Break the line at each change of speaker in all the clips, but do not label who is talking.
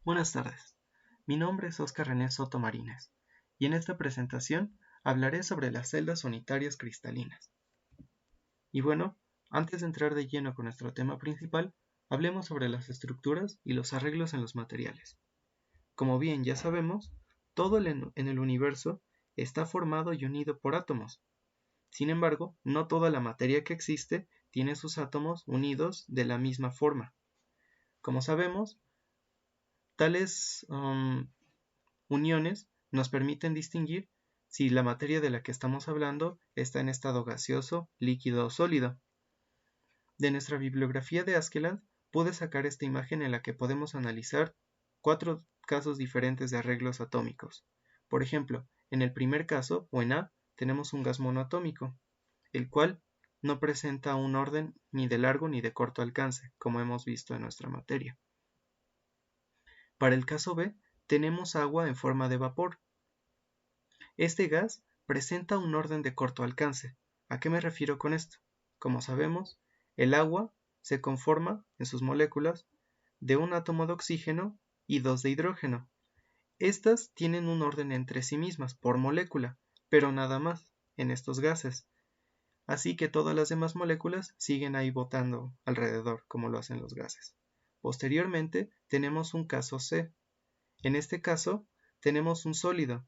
Buenas tardes, mi nombre es Óscar René Soto Marínez y en esta presentación hablaré sobre las celdas unitarias cristalinas. Y bueno, antes de entrar de lleno con nuestro tema principal, hablemos sobre las estructuras y los arreglos en los materiales. Como bien ya sabemos, todo en el universo está formado y unido por átomos. Sin embargo, no toda la materia que existe tiene sus átomos unidos de la misma forma. Como sabemos, tales uniones nos permiten distinguir si la materia de la que estamos hablando está en estado gaseoso, líquido o sólido. De nuestra bibliografía de Askeland pude sacar esta imagen en la que podemos analizar 4 casos diferentes de arreglos atómicos. Por ejemplo, en el primer caso, o en A, tenemos un gas monoatómico, el cual no presenta un orden ni de largo ni de corto alcance, como hemos visto en nuestra materia. Para el caso B, tenemos agua en forma de vapor. Este gas presenta un orden de corto alcance. ¿A qué me refiero con esto? Como sabemos, el agua se conforma en sus moléculas de un átomo de oxígeno y 2 de hidrógeno. Estas tienen un orden entre sí mismas por molécula, pero nada más en estos gases. Así que todas las demás moléculas siguen ahí botando alrededor, como lo hacen los gases. Posteriormente tenemos un caso C. En este caso tenemos un sólido,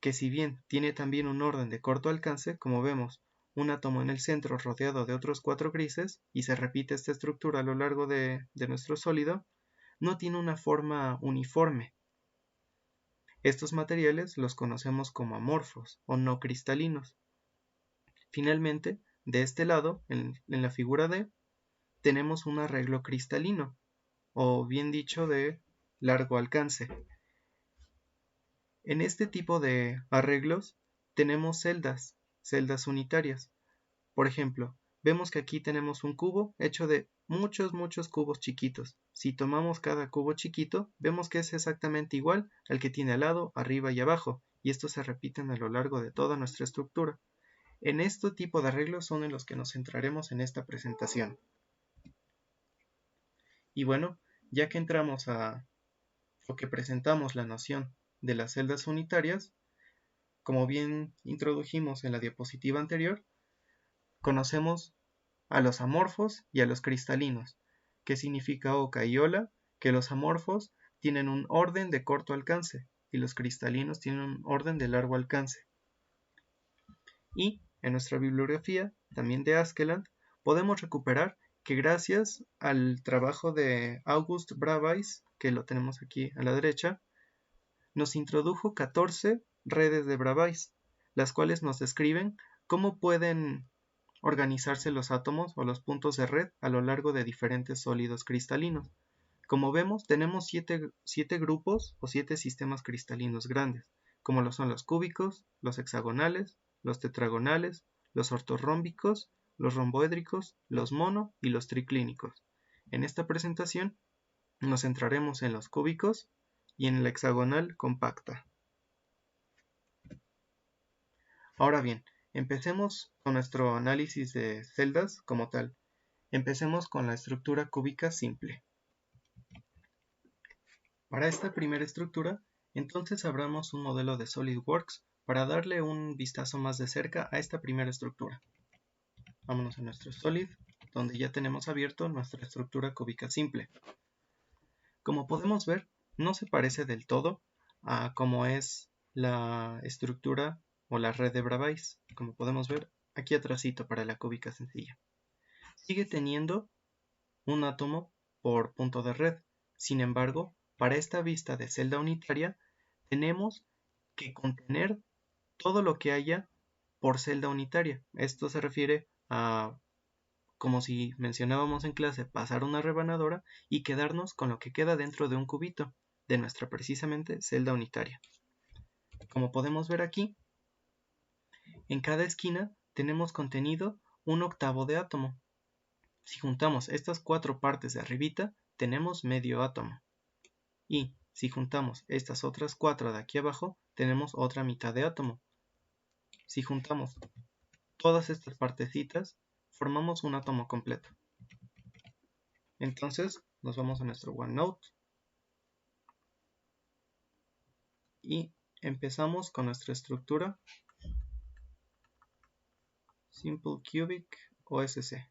que si bien tiene también un orden de corto alcance, como vemos, un átomo en el centro rodeado de otros 4 grises, y se repite esta estructura a lo largo de nuestro sólido, no tiene una forma uniforme. Estos materiales los conocemos como amorfos o no cristalinos. Finalmente, de este lado, en la figura D, tenemos un arreglo cristalino, o bien dicho de largo alcance. En este tipo de arreglos tenemos celdas unitarias. Por ejemplo, vemos que aquí tenemos un cubo hecho de muchos cubos chiquitos. Si tomamos cada cubo chiquito, vemos que es exactamente igual al que tiene al lado, arriba y abajo, y estos se repiten a lo largo de toda nuestra estructura. En este tipo de arreglos son en los que nos centraremos en esta presentación. Y bueno, ya que entramos o que presentamos la noción de las celdas unitarias, como bien introdujimos en la diapositiva anterior, conocemos a los amorfos y a los cristalinos, que significa oca y ola, que los amorfos tienen un orden de corto alcance y los cristalinos tienen un orden de largo alcance. Y en nuestra bibliografía, también de Askeland, podemos recuperar que gracias al trabajo de August Bravais, que lo tenemos aquí a la derecha, nos introdujo 14 redes de Bravais, las cuales nos describen cómo pueden organizarse los átomos o los puntos de red a lo largo de diferentes sólidos cristalinos. Como vemos, tenemos 7 grupos o 7 sistemas cristalinos grandes, como lo son los cúbicos, los hexagonales, los tetragonales, los ortorrómbicos, los romboédricos, los mono y los triclínicos. En esta presentación nos centraremos en los cúbicos y en la hexagonal compacta. Ahora bien, empecemos con nuestro análisis de celdas como tal. Empecemos con la estructura cúbica simple. Para esta primera estructura, entonces abramos un modelo de SolidWorks para darle un vistazo más de cerca a esta primera estructura. Vámonos a nuestro Solid, donde ya tenemos abierto nuestra estructura cúbica simple. Como podemos ver, no se parece del todo a cómo es la estructura o la red de Bravais, como podemos ver aquí atrásito para la cúbica sencilla. Sigue teniendo un átomo por punto de red. Sin embargo, para esta vista de celda unitaria, tenemos que contener todo lo que haya por celda unitaria. Esto se refiere a, como si mencionábamos en clase, pasar una rebanadora y quedarnos con lo que queda dentro de un cubito de nuestra precisamente celda unitaria. Como podemos ver aquí, en cada esquina tenemos contenido un octavo de átomo. Si juntamos estas 4 partes de arribita, tenemos medio átomo. Y si juntamos estas otras 4 de aquí abajo, tenemos otra mitad de átomo. Si juntamos todas estas partecitas, formamos un átomo completo. Entonces, nos vamos a nuestro OneNote. y empezamos con nuestra estructura Simple Cubic OSC.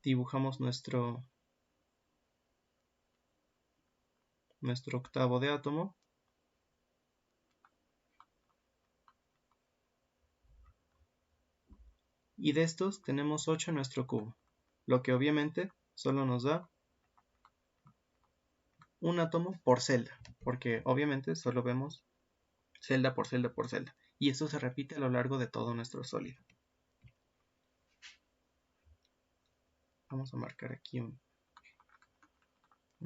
Dibujamos nuestro octavo de átomo. Y de estos tenemos 8 en nuestro cubo, lo que obviamente solo nos da un átomo por celda, porque obviamente solo vemos celda por celda por celda, y esto se repite a lo largo de todo nuestro sólido. Vamos a marcar aquí una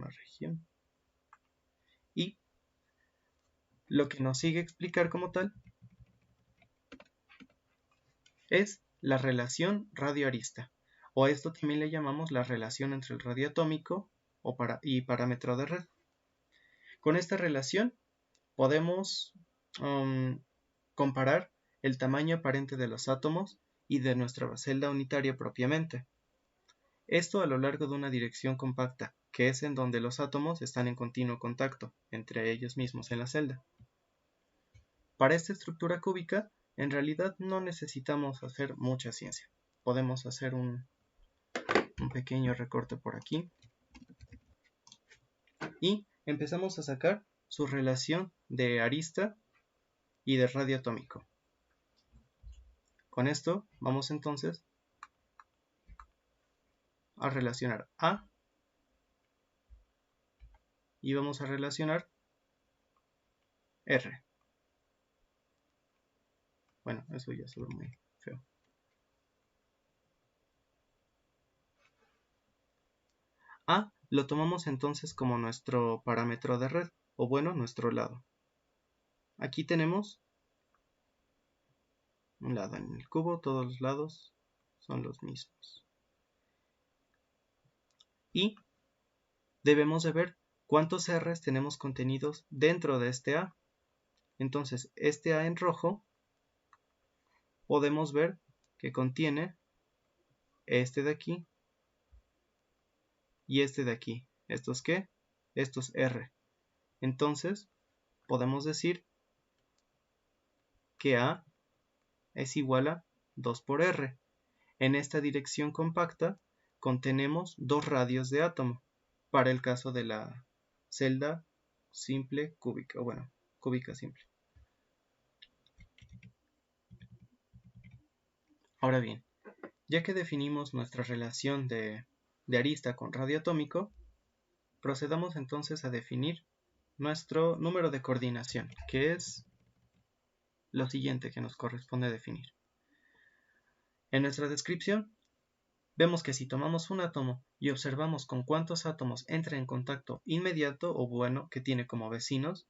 región. Y lo que nos sigue explicar como tal es la relación radioarista, o esto también le llamamos la relación entre el radio atómico y parámetro de red. Con esta relación podemos comparar el tamaño aparente de los átomos y de nuestra celda unitaria propiamente. Esto a lo largo de una dirección compacta, que es en donde los átomos están en continuo contacto entre ellos mismos en la celda. Para esta estructura cúbica, en realidad no necesitamos hacer mucha ciencia. Podemos hacer un pequeño recorte por aquí y empezamos a sacar su relación de arista y de radio atómico. Con esto vamos entonces a relacionar A y vamos a relacionar R. Bueno, eso ya se ve muy feo. A lo tomamos entonces como nuestro parámetro de red, o bueno, nuestro lado. Aquí tenemos un lado en el cubo, todos los lados son los mismos. Y debemos de ver cuántos R's tenemos contenidos dentro de este A. Entonces, este A en rojo podemos ver que contiene este de aquí y este de aquí. ¿Estos qué? Estos R. Entonces, podemos decir que A es igual a 2 por R. En esta dirección compacta contenemos 2 radios de átomo, para el caso de la celda simple cúbica, o bueno, cúbica simple. Ahora bien, ya que definimos nuestra relación de arista con radio atómico, procedamos entonces a definir nuestro número de coordinación, que es lo siguiente que nos corresponde definir. En nuestra descripción, vemos que si tomamos un átomo y observamos con cuántos átomos entra en contacto inmediato o bueno que tiene como vecinos,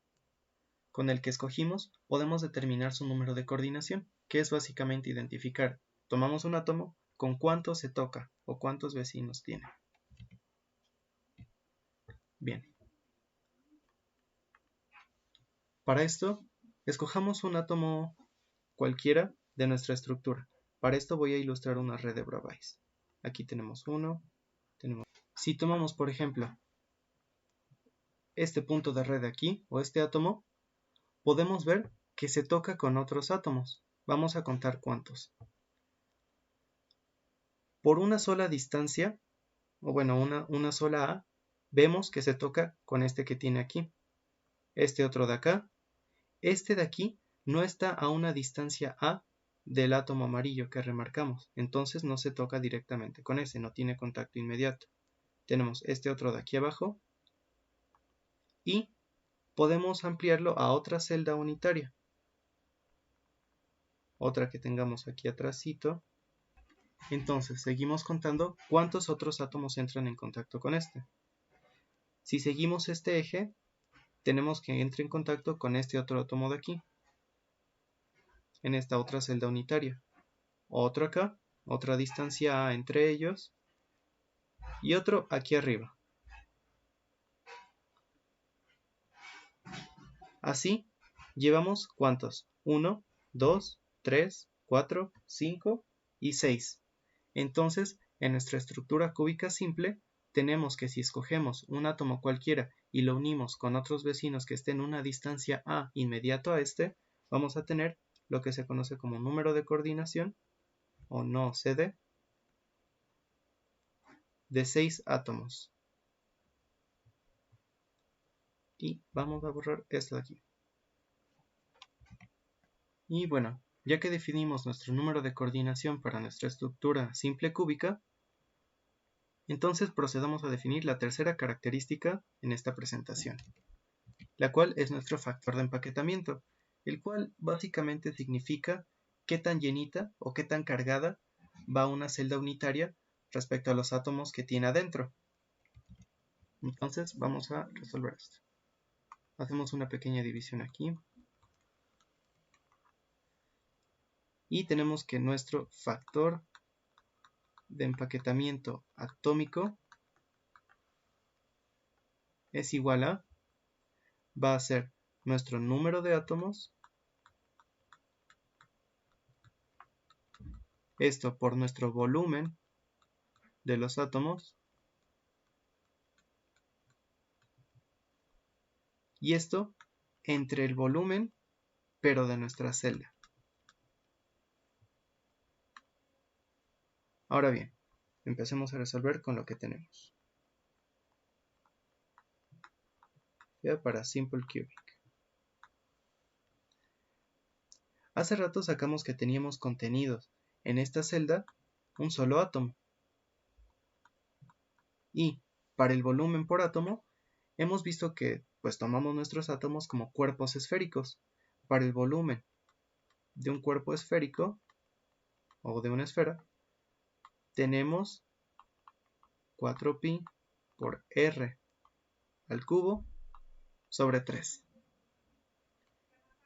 con el que escogimos podemos determinar su número de coordinación, que es básicamente identificar, tomamos un átomo, con cuántos se toca o cuántos vecinos tiene. Bien. Para esto, escojamos un átomo cualquiera de nuestra estructura. Para esto voy a ilustrar una red de Bravais. Aquí tenemos uno. Si tomamos, por ejemplo, este punto de red aquí, o este átomo, podemos ver que se toca con otros átomos. Vamos a contar cuántos. Por una sola distancia, o bueno, una sola A, vemos que se toca con este que tiene aquí. Este otro de acá. Este de aquí no está a una distancia A del átomo amarillo que remarcamos. Entonces no se toca directamente con ese, no tiene contacto inmediato. Tenemos este otro de aquí abajo. Y podemos ampliarlo a otra celda unitaria. Otra que tengamos aquí atrásito. Entonces seguimos contando cuántos otros átomos entran en contacto con este. Si seguimos este eje, tenemos que entre en contacto con este otro átomo de aquí, en esta otra celda unitaria. Otro acá, otra distancia A entre ellos, y otro aquí arriba. Así, llevamos ¿cuántos? 1, 2, 3, 4, 5 y 6. Entonces, en nuestra estructura cúbica simple, obtenemos que si escogemos un átomo cualquiera y lo unimos con otros vecinos que estén en una distancia A inmediato a este, vamos a tener lo que se conoce como número de coordinación, o no CD, de 6 átomos. Y vamos a borrar esto de aquí. Y bueno, ya que definimos nuestro número de coordinación para nuestra estructura simple cúbica, entonces procedamos a definir la tercera característica en esta presentación, la cual es nuestro factor de empaquetamiento, el cual básicamente significa qué tan llenita o qué tan cargada va una celda unitaria respecto a los átomos que tiene adentro. Entonces vamos a resolver esto. Hacemos una pequeña división aquí. Y tenemos que nuestro factor de empaquetamiento atómico es igual a, va a ser nuestro número de átomos, esto por nuestro volumen de los átomos, y esto entre el volumen, pero de nuestra celda. Ahora bien, empecemos a resolver con lo que tenemos. Ya para Simple Cubic. Hace rato sacamos que teníamos contenidos en esta celda un solo átomo. Y para el volumen por átomo, hemos visto que pues tomamos nuestros átomos como cuerpos esféricos. Para el volumen de un cuerpo esférico o de una esfera, tenemos 4pi por r al cubo sobre 3.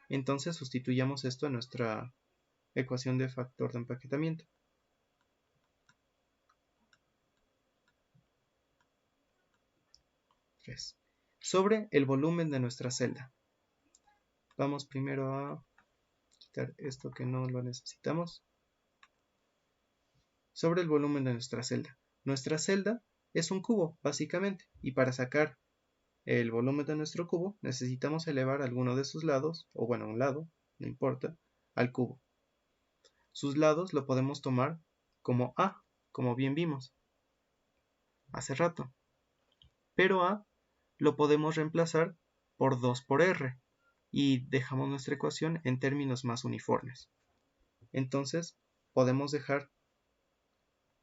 Entonces sustituyamos esto en nuestra ecuación de factor de empaquetamiento. Sobre el volumen de nuestra celda. Vamos primero a quitar esto que no lo necesitamos. Sobre el volumen de nuestra celda. Nuestra celda es un cubo, básicamente, y para sacar el volumen de nuestro cubo necesitamos elevar alguno de sus lados, o bueno, un lado, no importa, al cubo. Sus lados lo podemos tomar como A, como bien vimos hace rato. Pero A lo podemos reemplazar por 2 por R y dejamos nuestra ecuación en términos más uniformes. Entonces podemos dejar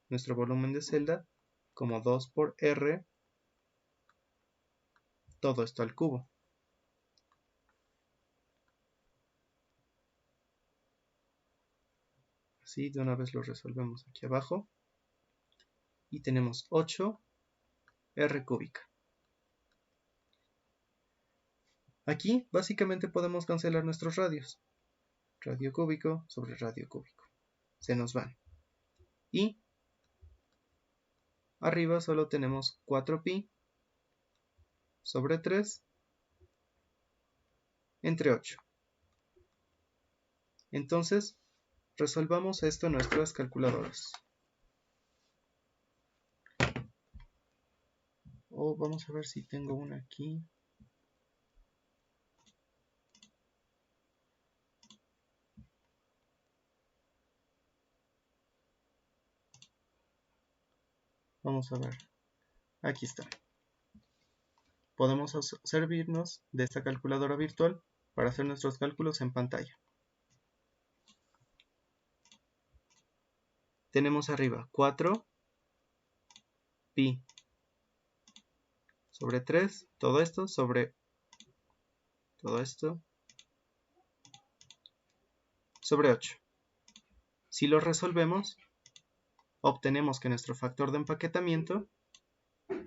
nuestro volumen de celda como 2 por R, todo esto al cubo. Así de una vez lo resolvemos aquí abajo. Y tenemos 8 R cúbica. Aquí básicamente podemos cancelar nuestros radios. Radio cúbico sobre radio cúbico. Se nos van. Y arriba solo tenemos 4pi sobre 3 entre 8. Entonces, resolvamos esto en nuestras calculadoras. Vamos a ver si tengo una aquí. Vamos a ver. Aquí está. Podemos servirnos de esta calculadora virtual para hacer nuestros cálculos en pantalla. Tenemos arriba 4 pi sobre 3, todo esto sobre todo esto sobre 8. Si lo resolvemos, obtenemos que nuestro factor de empaquetamiento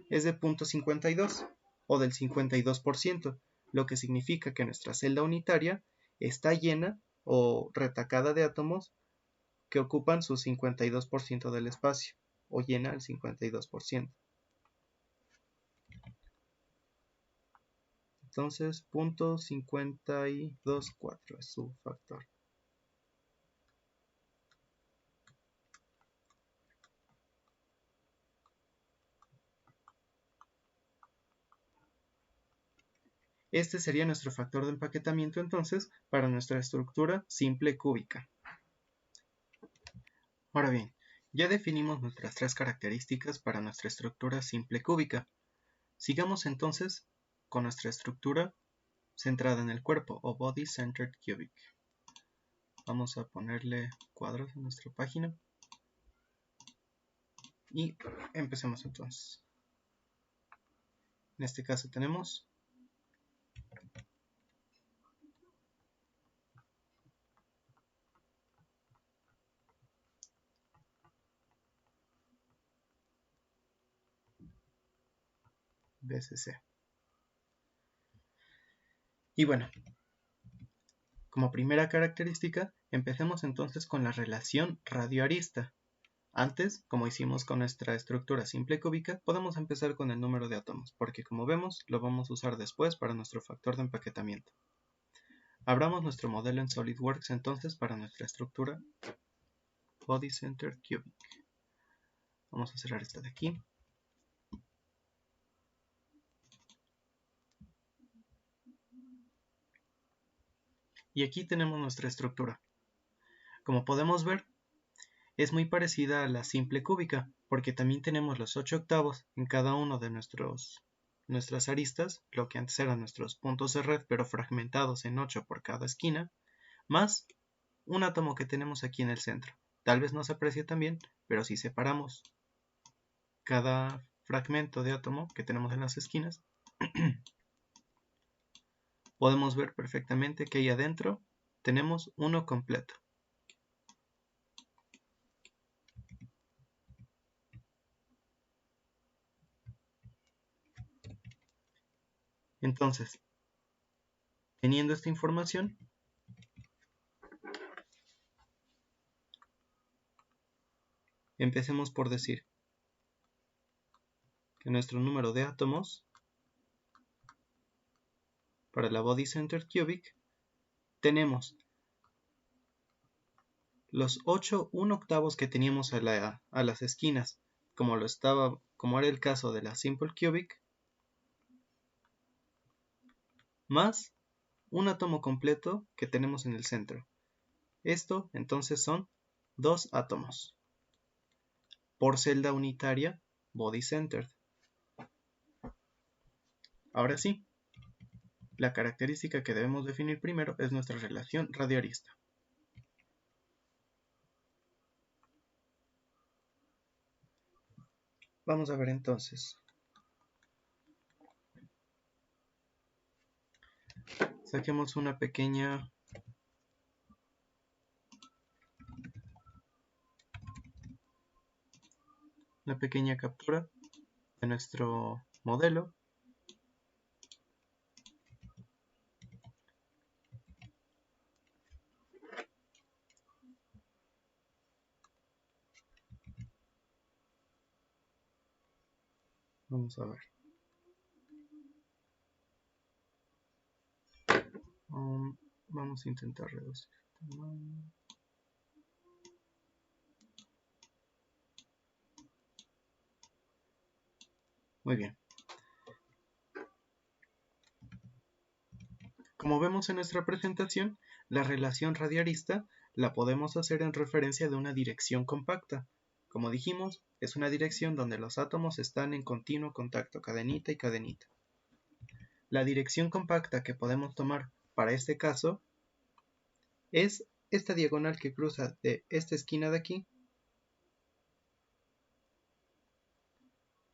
es de 0.52 o del 52%, lo que significa que nuestra celda unitaria está llena o retacada de átomos que ocupan su 52% del espacio, o llena el 52%. Entonces, 0.524 es su factor. Este sería nuestro factor de empaquetamiento entonces para nuestra estructura simple cúbica. Ahora bien, ya definimos nuestras tres características para nuestra estructura simple cúbica. Sigamos entonces con nuestra estructura centrada en el cuerpo o Body Centered Cubic. Vamos a ponerle cuadros a nuestra página y empecemos entonces. En este caso tenemos BCC. Y bueno, como primera característica, empecemos entonces con la relación radioarista. Antes, como hicimos con nuestra estructura simple cúbica, podemos empezar con el número de átomos, porque como vemos, lo vamos a usar después para nuestro factor de empaquetamiento. Abramos nuestro modelo en SolidWorks entonces para nuestra estructura Body Centered Cubic. Vamos a cerrar esta de aquí. Y aquí tenemos nuestra estructura. Como podemos ver, es muy parecida a la simple cúbica, porque también tenemos los 8 octavos en cada uno de nuestras aristas, lo que antes eran nuestros puntos de red, pero fragmentados en 8 por cada esquina, más un átomo que tenemos aquí en el centro. Tal vez no se aprecie tan bien, pero si separamos cada fragmento de átomo que tenemos en las esquinas, podemos ver perfectamente que ahí adentro tenemos uno completo. Entonces, teniendo esta información, empecemos por decir que nuestro número de átomos para la Body Centered Cubic tenemos los 8 1/8 que teníamos a las esquinas, como era el caso de la Simple Cubic, más un átomo completo que tenemos en el centro. Esto entonces son 2 átomos por celda unitaria Body Centered. Ahora sí, la característica que debemos definir primero es nuestra relación radioarista. Vamos a ver entonces. Saquemos una pequeña captura de nuestro modelo. Vamos a ver. Vamos a intentar reducir el tamaño. Muy bien. Como vemos en nuestra presentación, la relación radiarista la podemos hacer en referencia de una dirección compacta. Como dijimos, es una dirección donde los átomos están en continuo contacto, cadenita y cadenita. La dirección compacta que podemos tomar para este caso es esta diagonal que cruza de esta esquina de aquí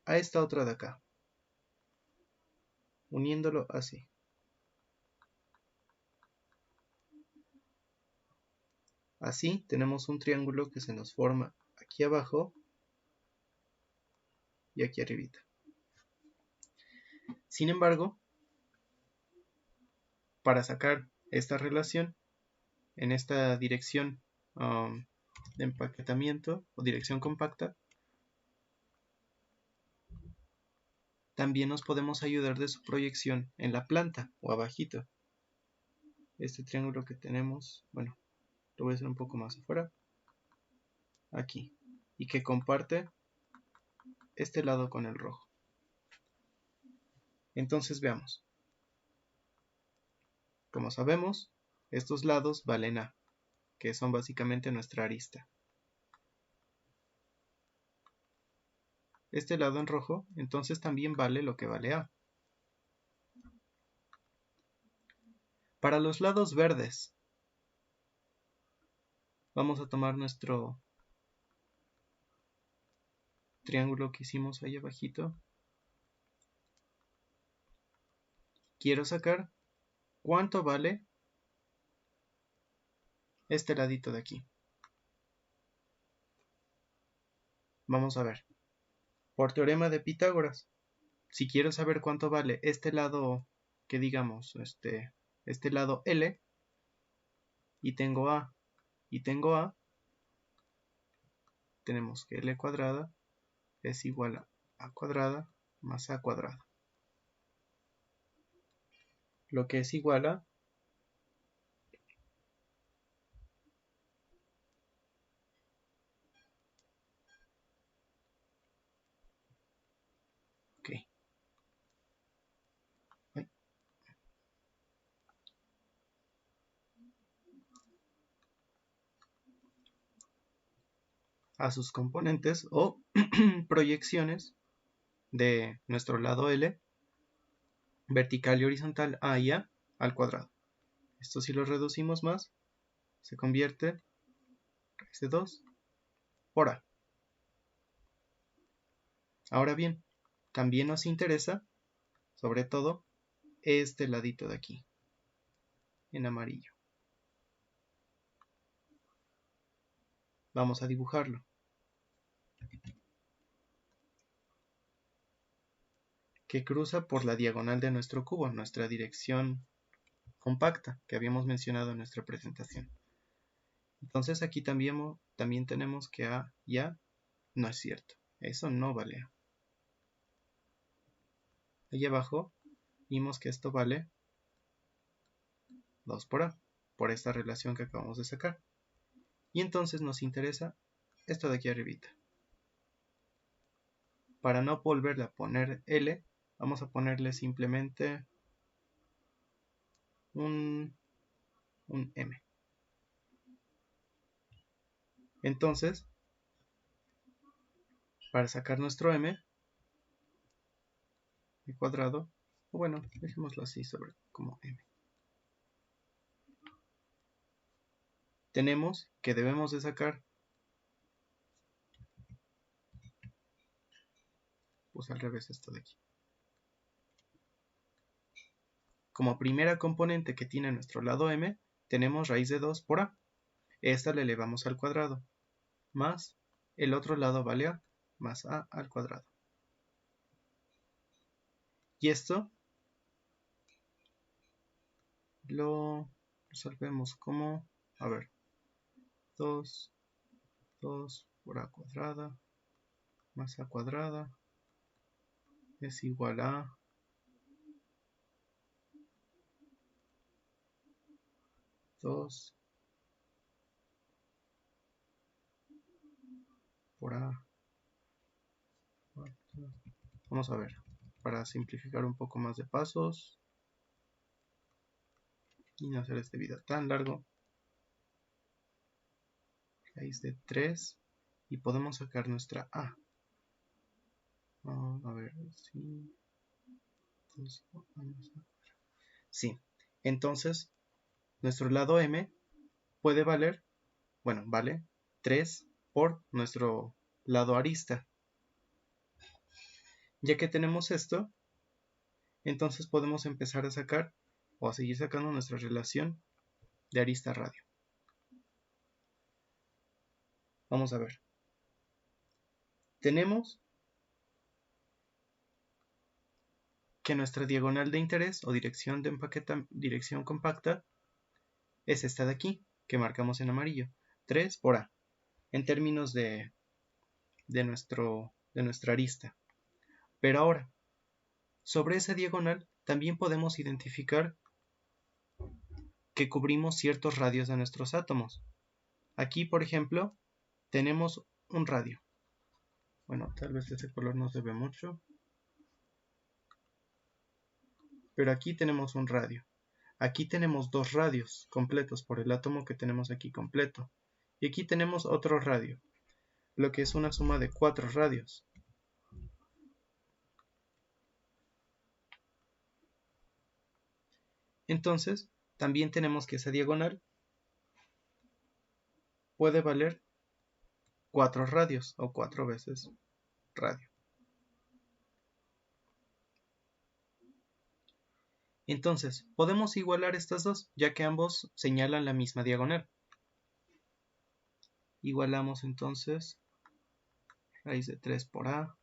a esta otra de acá, uniéndolo así. Así tenemos un triángulo que se nos forma aquí abajo y aquí arribita. Sin embargo, para sacar esta relación en esta dirección de empaquetamiento o dirección compacta, también nos podemos ayudar de su proyección en la planta o abajito. Este triángulo que tenemos, bueno, lo voy a hacer un poco más afuera, aquí, y que comparte este lado con el rojo. Entonces veamos. Como sabemos, estos lados valen A, que son básicamente nuestra arista. Este lado en rojo, entonces también vale lo que vale A. Para los lados verdes, vamos a tomar nuestro triángulo que hicimos ahí abajito. Quiero sacar cuánto vale este ladito de aquí. Vamos a ver. Por teorema de Pitágoras, si quiero saber cuánto vale este lado, que digamos, este lado L, y tengo A, tenemos que L cuadrada es igual a A cuadrada más A cuadrada. Lo que es igual a a sus componentes o proyecciones de nuestro lado L, vertical y horizontal A y A al cuadrado. Esto si lo reducimos más, se convierte raíz de 2 por A. Ahora bien, también nos interesa, sobre todo, este ladito de aquí, en amarillo. Vamos a dibujarlo. Que cruza por la diagonal de nuestro cubo, nuestra dirección compacta que habíamos mencionado en nuestra presentación. Entonces aquí también tenemos que A y A no es cierto. Eso no vale A. Ahí abajo vimos que esto vale 2 por A, por esta relación que acabamos de sacar. Y entonces nos interesa esto de aquí arribita. Para no volverle a poner L, vamos a ponerle simplemente un M. Entonces, para sacar nuestro M cuadrado, o bueno, dejémoslo así como M. Tenemos que debemos de sacar, pues al revés esto de aquí. Como primera componente que tiene nuestro lado M, tenemos raíz de 2 por A. Esta la elevamos al cuadrado, más el otro lado vale A, más A al cuadrado. Y esto lo resolvemos como, a ver, 2 por A cuadrada, más A cuadrada, es igual a 2 por A. Vamos a ver, para simplificar un poco más de pasos y no hacer este video tan largo, raíz de 3 y podemos sacar nuestra A. A ver, sí. Sí, entonces nuestro lado M puede valer, bueno, vale 3 por nuestro lado arista. Ya que tenemos esto, entonces podemos empezar a sacar o a seguir sacando nuestra relación de arista radio. Vamos a ver. Tenemos que nuestra diagonal de interés o dirección compacta es esta de aquí, que marcamos en amarillo, 3 por A, en términos de nuestra arista. Pero ahora, sobre esa diagonal también podemos identificar que cubrimos ciertos radios de nuestros átomos. Aquí, por ejemplo, tenemos un radio. Bueno, tal vez ese color no se ve mucho. Pero aquí tenemos un radio. Aquí tenemos 2 radios completos por el átomo que tenemos aquí completo. Y aquí tenemos otro radio, lo que es una suma de 4 radios. Entonces, también tenemos que esa diagonal puede valer 4 radios o 4 veces radio. Entonces, podemos igualar estas dos, ya que ambos señalan la misma diagonal. Igualamos entonces raíz de 3 por A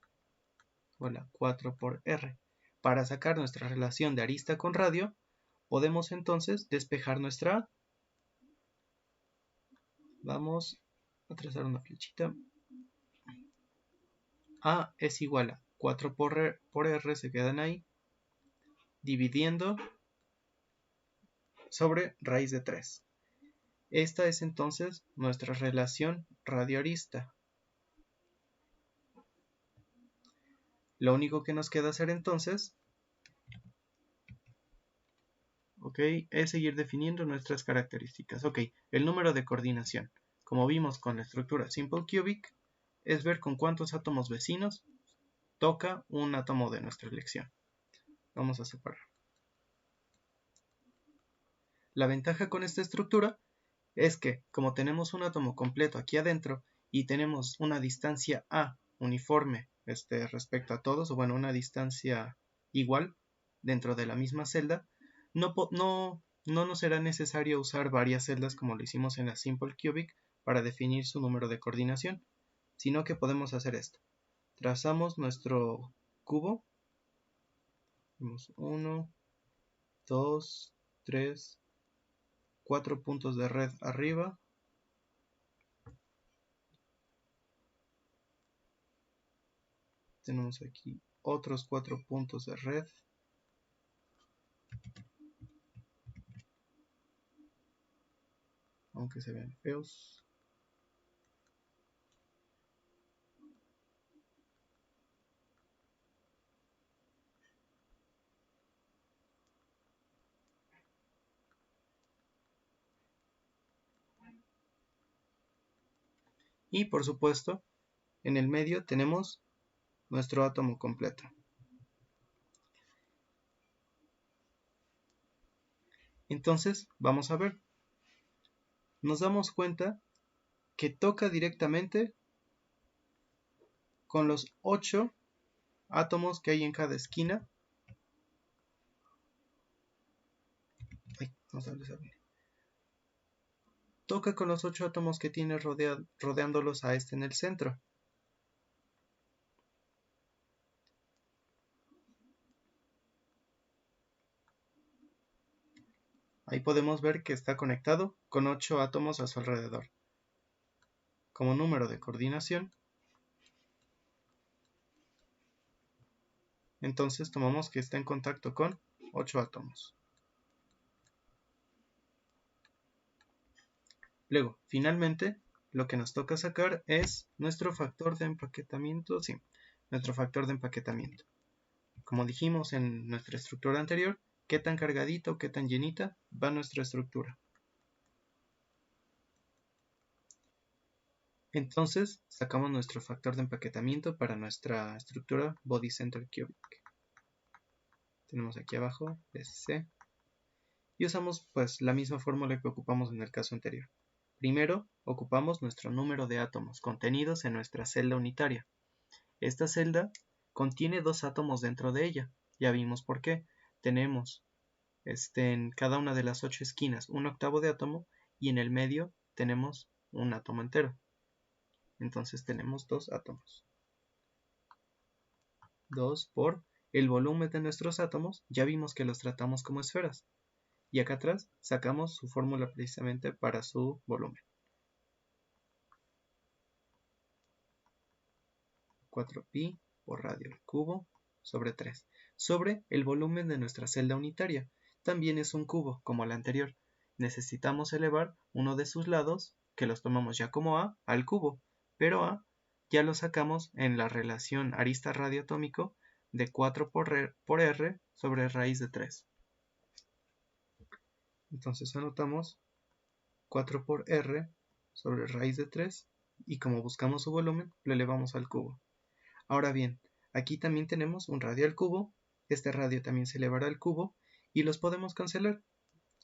igual a 4 por R. Para sacar nuestra relación de arista con radio, podemos entonces despejar nuestra A. Vamos a trazar una flechita. A es igual a 4 por R, se quedan ahí, dividiendo sobre raíz de 3. Esta es entonces nuestra relación radio-arista. Lo único que nos queda hacer entonces, es seguir definiendo nuestras características. El número de coordinación, como vimos con la estructura Simple Cubic, es ver con cuántos átomos vecinos toca un átomo de nuestra elección. Vamos a separar. La ventaja con esta estructura es que, como tenemos un átomo completo aquí adentro y tenemos una distancia A uniforme respecto a todos, o bueno, una distancia igual dentro de la misma celda, no nos será necesario usar varias celdas como lo hicimos en la Simple Cubic para definir su número de coordinación, sino que podemos hacer esto. Trazamos nuestro cubo. 1, 2, 3, 4 puntos de red arriba. Tenemos aquí otros 4 puntos de red. Aunque se vean feos. Y por supuesto, en el medio tenemos nuestro átomo completo. Entonces, vamos a ver. Nos damos cuenta que toca directamente con los 8 átomos que hay en cada esquina. Toca con los 8 átomos que tiene rodeándolos a este en el centro. Ahí podemos ver que está conectado con 8 átomos a su alrededor. Como número de coordinación, entonces tomamos que está en contacto con 8 átomos. Luego, finalmente, lo que nos toca sacar es nuestro factor de empaquetamiento. Sí, nuestro factor de empaquetamiento. Como dijimos en nuestra estructura anterior, qué tan cargadita o qué tan llenita va nuestra estructura. Entonces, sacamos nuestro factor de empaquetamiento para nuestra estructura Body Center Cubic. Tenemos aquí abajo BCC. Y usamos pues la misma fórmula que ocupamos en el caso anterior. Primero, ocupamos nuestro número de átomos contenidos en nuestra celda unitaria. Esta celda contiene 2 átomos dentro de ella. Ya vimos por qué. Tenemos en cada una de las 8 esquinas un octavo de átomo y en el medio tenemos un átomo entero. Entonces tenemos 2 átomos. 2 por el volumen de nuestros átomos. Ya vimos que los tratamos como esferas. Y acá atrás sacamos su fórmula precisamente para su volumen. 4pi por radio al cubo sobre 3. Sobre el volumen de nuestra celda unitaria. También es un cubo, como la anterior. Necesitamos elevar uno de sus lados, que los tomamos ya como A, al cubo. Pero A ya lo sacamos en la relación arista radioatómico de 4 por R sobre raíz de 3. Entonces anotamos 4 por r sobre raíz de 3 y como buscamos su volumen, lo elevamos al cubo. Ahora bien, aquí también tenemos un radio al cubo, este radio también se elevará al cubo y los podemos cancelar.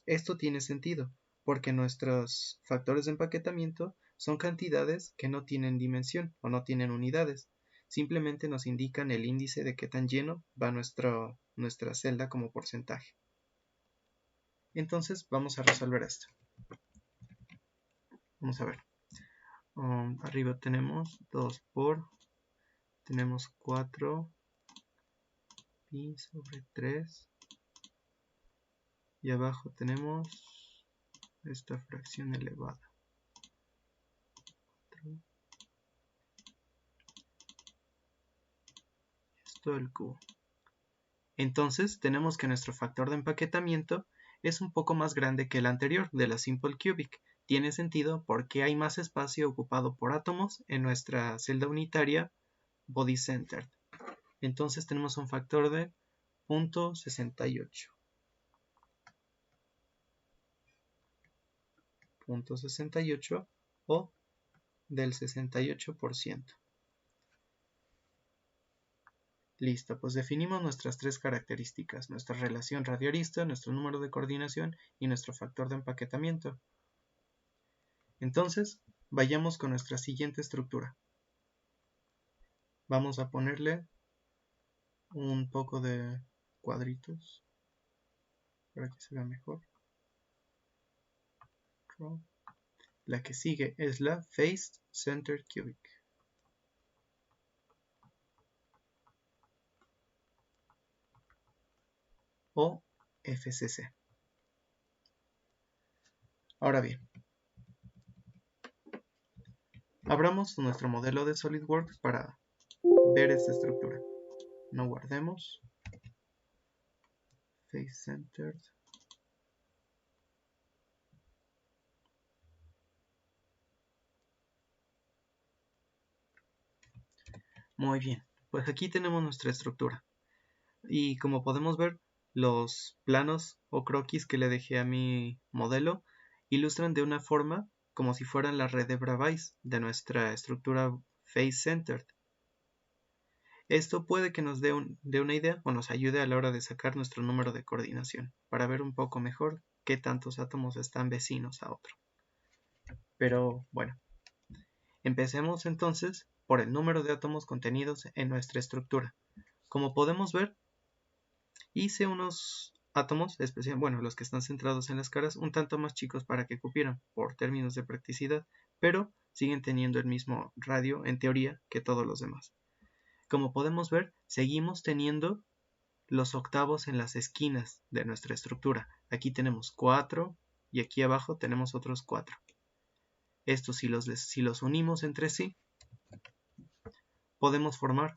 Esto tiene sentido, porque nuestros factores de empaquetamiento son cantidades que no tienen dimensión o no tienen unidades. Simplemente nos indican el índice de qué tan lleno va nuestra celda como porcentaje. Entonces vamos a resolver esto. Vamos a ver. Arriba tenemos 2 por, tenemos 4 pi sobre 3 y abajo tenemos esta fracción elevada. Esto el cubo. Entonces tenemos que nuestro factor de empaquetamiento es un poco más grande que el anterior de la Simple Cubic. Tiene sentido porque hay más espacio ocupado por átomos en nuestra celda unitaria body centered. Entonces tenemos un factor de 0.68. 0.68 o del 68%. Listo, pues definimos nuestras tres características, nuestra relación radio-arista, nuestro número de coordinación y nuestro factor de empaquetamiento. Entonces, vayamos con nuestra siguiente estructura. Vamos a ponerle un poco de cuadritos para que se vea mejor. La que sigue es la Face Centered Cubic. O FCC. Ahora bien, abramos nuestro modelo de SolidWorks para ver esta estructura. No guardemos. Face Centered. Muy bien, pues aquí tenemos nuestra estructura. Y como podemos ver, los planos o croquis que le dejé a mi modelo ilustran de una forma como si fueran la red de Bravais de nuestra estructura Face Centered. Esto puede que nos dé una idea o nos ayude a la hora de sacar nuestro número de coordinación, para ver un poco mejor qué tantos átomos están vecinos a otro. Pero bueno, empecemos entonces por el número de átomos contenidos en nuestra estructura. Como podemos ver, hice unos átomos, bueno, los que están centrados en las caras, un tanto más chicos para que cupieran por términos de practicidad, pero siguen teniendo el mismo radio en teoría que todos los demás. Como podemos ver, seguimos teniendo los octavos en las esquinas de nuestra estructura. Aquí tenemos 4 y aquí abajo tenemos otros 4. Estos si los unimos entre sí, podemos formar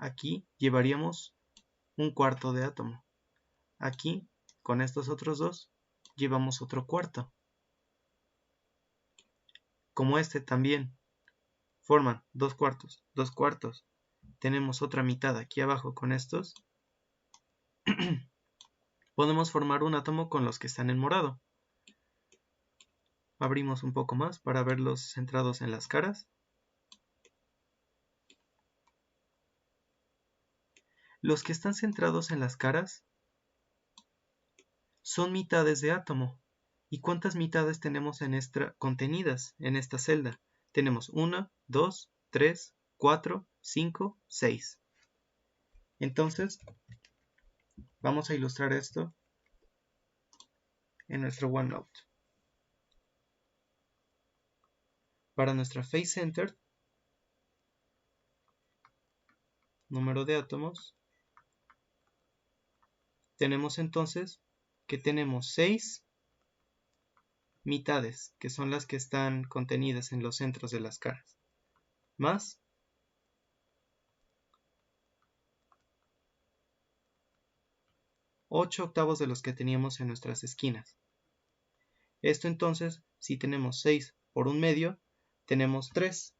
aquí llevaríamos un cuarto de átomo. Aquí, con estos otros dos, llevamos otro cuarto. Como este también forman 2 cuartos, 2 cuartos. Tenemos otra mitad aquí abajo con estos. Podemos formar un átomo con los que están en morado. Abrimos un poco más para verlos centrados en las caras. Los que están centrados en las caras son mitades de átomo. ¿Y cuántas mitades tenemos contenidas en esta celda? Tenemos 1, 2, 3, 4, 5, 6. Entonces, vamos a ilustrar esto en nuestro OneNote. Para nuestra Face Centered, número de átomos, tenemos entonces que tenemos 6 mitades, que son las que están contenidas en los centros de las caras, más 8 octavos de los que teníamos en nuestras esquinas. Esto entonces, si tenemos 6 por un medio, tenemos 3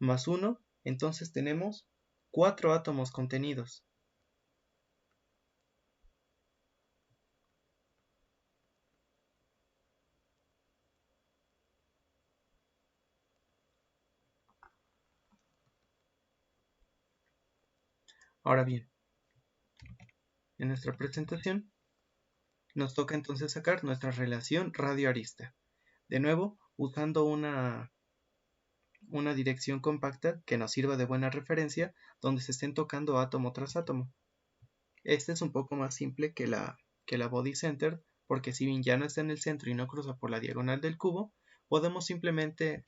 más 1, entonces tenemos 4 átomos contenidos. Ahora bien, en nuestra presentación nos toca entonces sacar nuestra relación radio-arista. De nuevo, usando una dirección compacta que nos sirva de buena referencia, donde se estén tocando átomo tras átomo. Este es un poco más simple que la body center, porque si bien ya no está en el centro y no cruza por la diagonal del cubo, podemos simplemente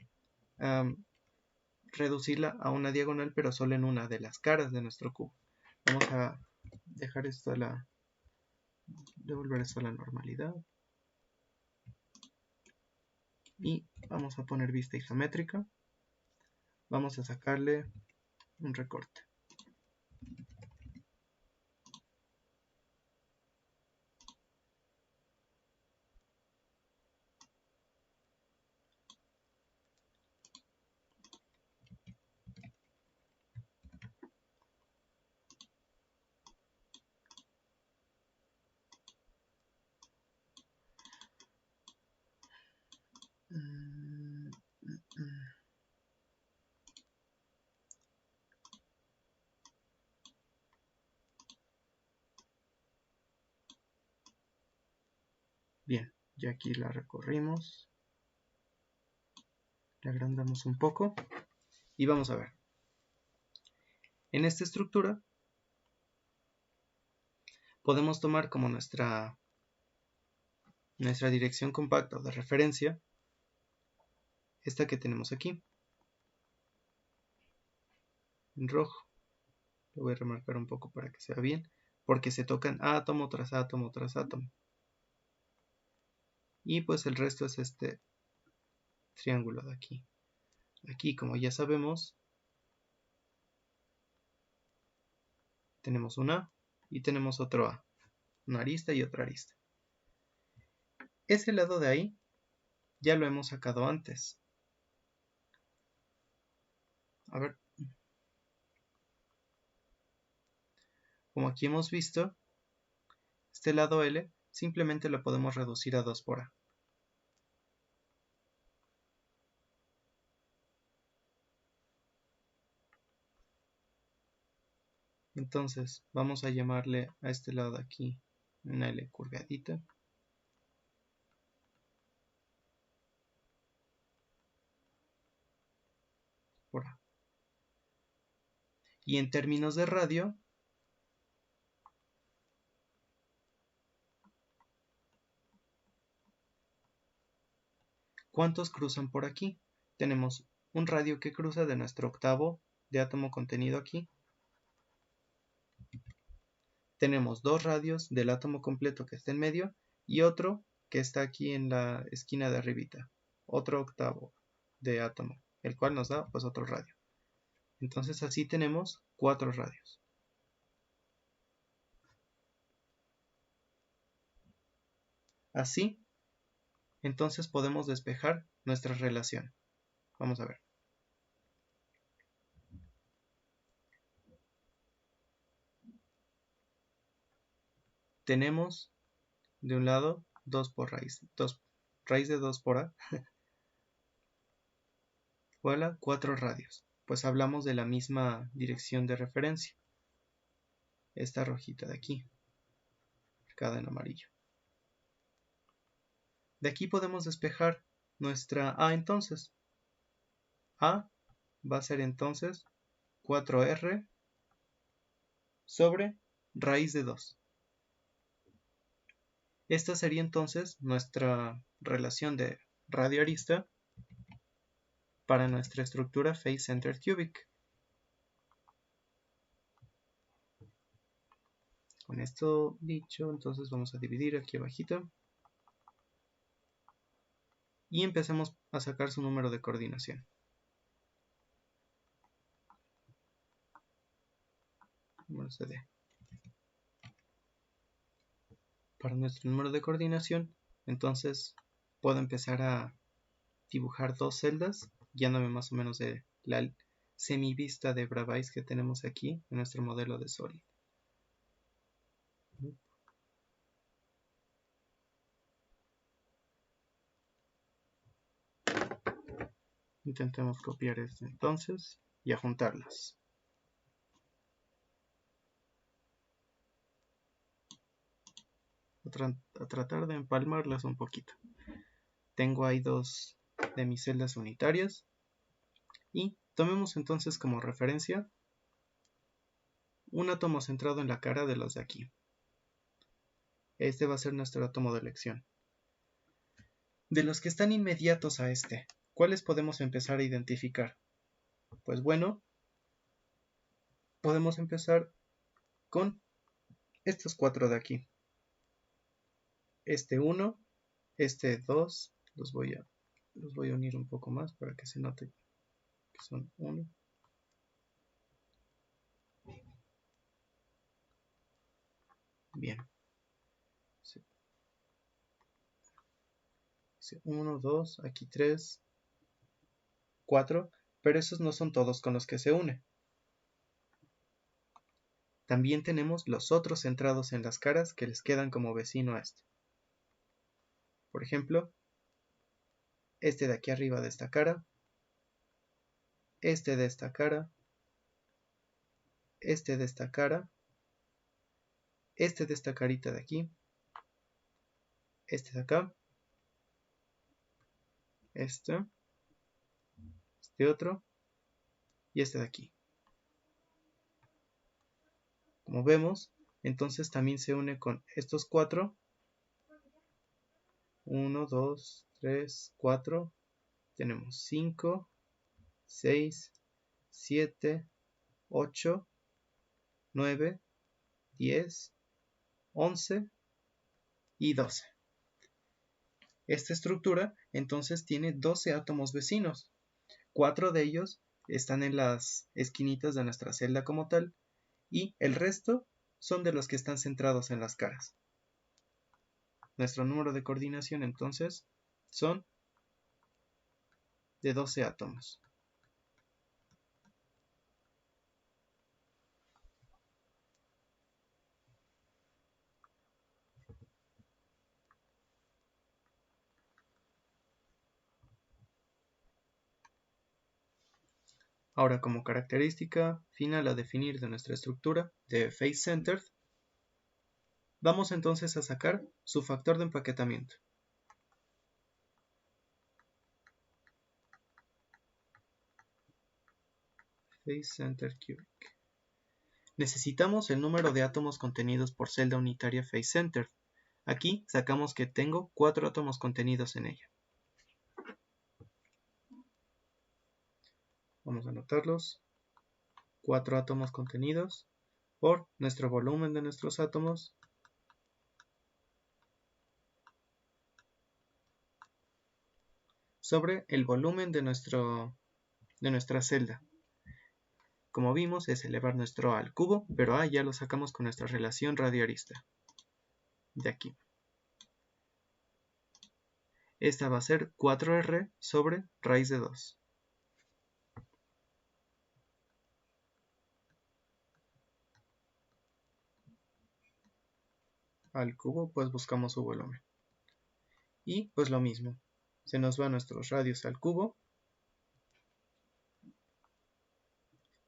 reducirla a una diagonal, pero solo en una de las caras de nuestro cubo. Vamos a dejar esto devolver esto a la normalidad. Y vamos a poner vista isométrica. Vamos a sacarle un recorte. Bien, ya aquí la recorrimos. La agrandamos un poco. Y vamos a ver. En esta estructura podemos tomar como nuestra dirección compacta o de referencia esta que tenemos aquí en rojo. Lo voy a remarcar un poco para que se vea bien, porque se tocan átomo tras átomo tras átomo. Y pues el resto es este triángulo de aquí. Aquí, como ya sabemos, tenemos un A y tenemos otro A, una arista y otra arista. Ese lado de ahí ya lo hemos sacado antes. A ver, como aquí hemos visto, este lado L simplemente lo podemos reducir a 2 por A. Entonces vamos a llamarle a este lado de aquí una L curvadita. Por A. Y en términos de radio, ¿cuántos cruzan por aquí? Tenemos un radio que cruza de nuestro octavo de átomo contenido aquí. Tenemos dos radios del átomo completo que está en medio y otro que está aquí en la esquina de arribita. Otro octavo de átomo, el cual nos da pues otro radio. Entonces así tenemos 4 radios. Así, entonces podemos despejar nuestra relación. Vamos a ver. Tenemos de un lado 2 por raíz, raíz de 2 por A, igual a 4 radios, pues hablamos de la misma dirección de referencia. Esta rojita de aquí, marcada en amarillo. De aquí podemos despejar nuestra A entonces. A va a ser entonces 4R sobre raíz de 2. Esta sería entonces nuestra relación de radio arista para nuestra estructura face center cubic. Con esto dicho, entonces vamos a dividir aquí abajito y empecemos a sacar su número de coordinación. Número CD. Para nuestro número de coordinación, entonces puedo empezar a dibujar dos celdas, guiándome más o menos de la semivista de Bravais que tenemos aquí en nuestro modelo de Solid. Intentemos copiar esto entonces y a juntarlas. a tratar de empalmarlas un poquito. Tengo ahí dos de mis celdas unitarias y tomemos entonces como referencia un átomo centrado en la cara de los de aquí. Este va a ser nuestro átomo de elección. De los que están inmediatos a este, ¿cuáles podemos empezar a identificar? Pues bueno, podemos empezar con estos cuatro de aquí. Este 1, este 2, los voy a unir un poco más para que se note que son 1. Bien. 1, 2, aquí 3, 4, pero esos no son todos con los que se une. También tenemos los otros centrados en las caras que les quedan como vecino a este. Por ejemplo, este de aquí arriba de esta cara, este de esta cara, este de esta cara, este de esta carita de aquí, este de acá, este otro y este de aquí. Como vemos, entonces también se une con estos 4. 1, 2, 3, 4. Tenemos 5, 6, 7, 8, 9, 10, 11 y 12. Esta estructura entonces tiene 12 átomos vecinos. 4 de ellos están en las esquinitas de nuestra celda como tal y el resto son de los que están centrados en las caras. Nuestro número de coordinación entonces son de 12 átomos. Ahora, como característica final a definir de nuestra estructura de face-centered, vamos entonces a sacar su factor de empaquetamiento. Face-centered cubic. Necesitamos el número de átomos contenidos por celda unitaria face-centered. Aquí sacamos que tengo 4 átomos contenidos en ella. Vamos a anotarlos. 4 átomos contenidos por nuestro volumen de nuestros átomos sobre el volumen de nuestra celda. Como vimos, es elevar nuestro A al cubo, pero A ya lo sacamos con nuestra relación radio-arista. De aquí. Esta va a ser 4R sobre raíz de 2. Al cubo, pues buscamos su volumen. Y pues lo mismo. Se nos van nuestros radios al cubo.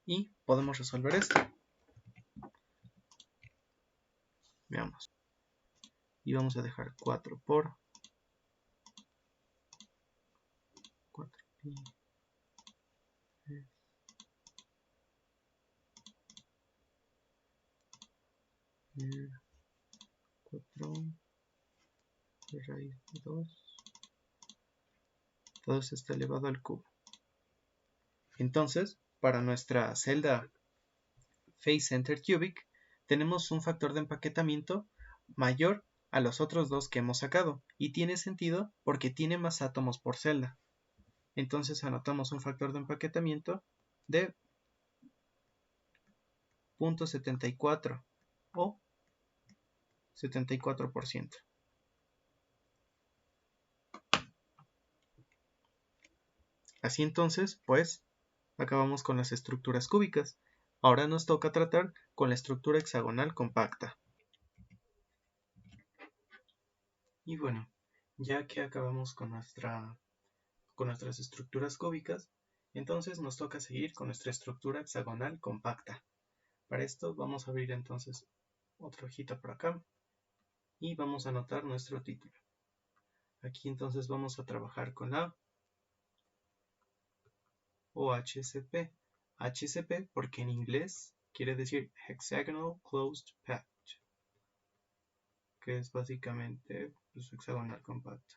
Y podemos resolver esto. Veamos. Y vamos a dejar 4 por 4pi. 4 de raíz de 2. Todo esto está elevado al cubo. Entonces, para nuestra celda face-centered cubic, tenemos un factor de empaquetamiento mayor a los otros dos que hemos sacado. Y tiene sentido porque tiene más átomos por celda. Entonces anotamos un factor de empaquetamiento de 0.74 o 74%. Así entonces, pues, acabamos con las estructuras cúbicas. Ahora nos toca tratar con la estructura hexagonal compacta. Y bueno, ya que acabamos con nuestras estructuras cúbicas, entonces nos toca seguir con nuestra estructura hexagonal compacta. Para esto vamos a abrir entonces otra hojita por acá y vamos a anotar nuestro título. Aquí entonces vamos a trabajar con la OHCP. HCP porque en inglés quiere decir Hexagonal Closed Path, que es básicamente pues, hexagonal compacto.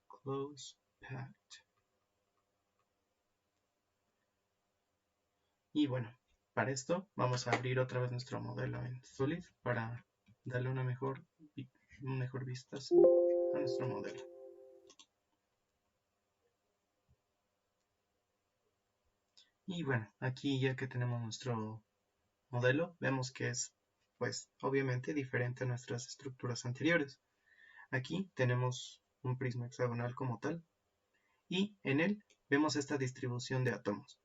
Closed Path. Y bueno, para esto vamos a abrir otra vez nuestro modelo en Solid para darle un mejor vistazo a nuestro modelo. Y bueno, aquí ya que tenemos nuestro modelo, vemos que es, pues, obviamente diferente a nuestras estructuras anteriores. Aquí tenemos un prisma hexagonal como tal, y en él vemos esta distribución de átomos.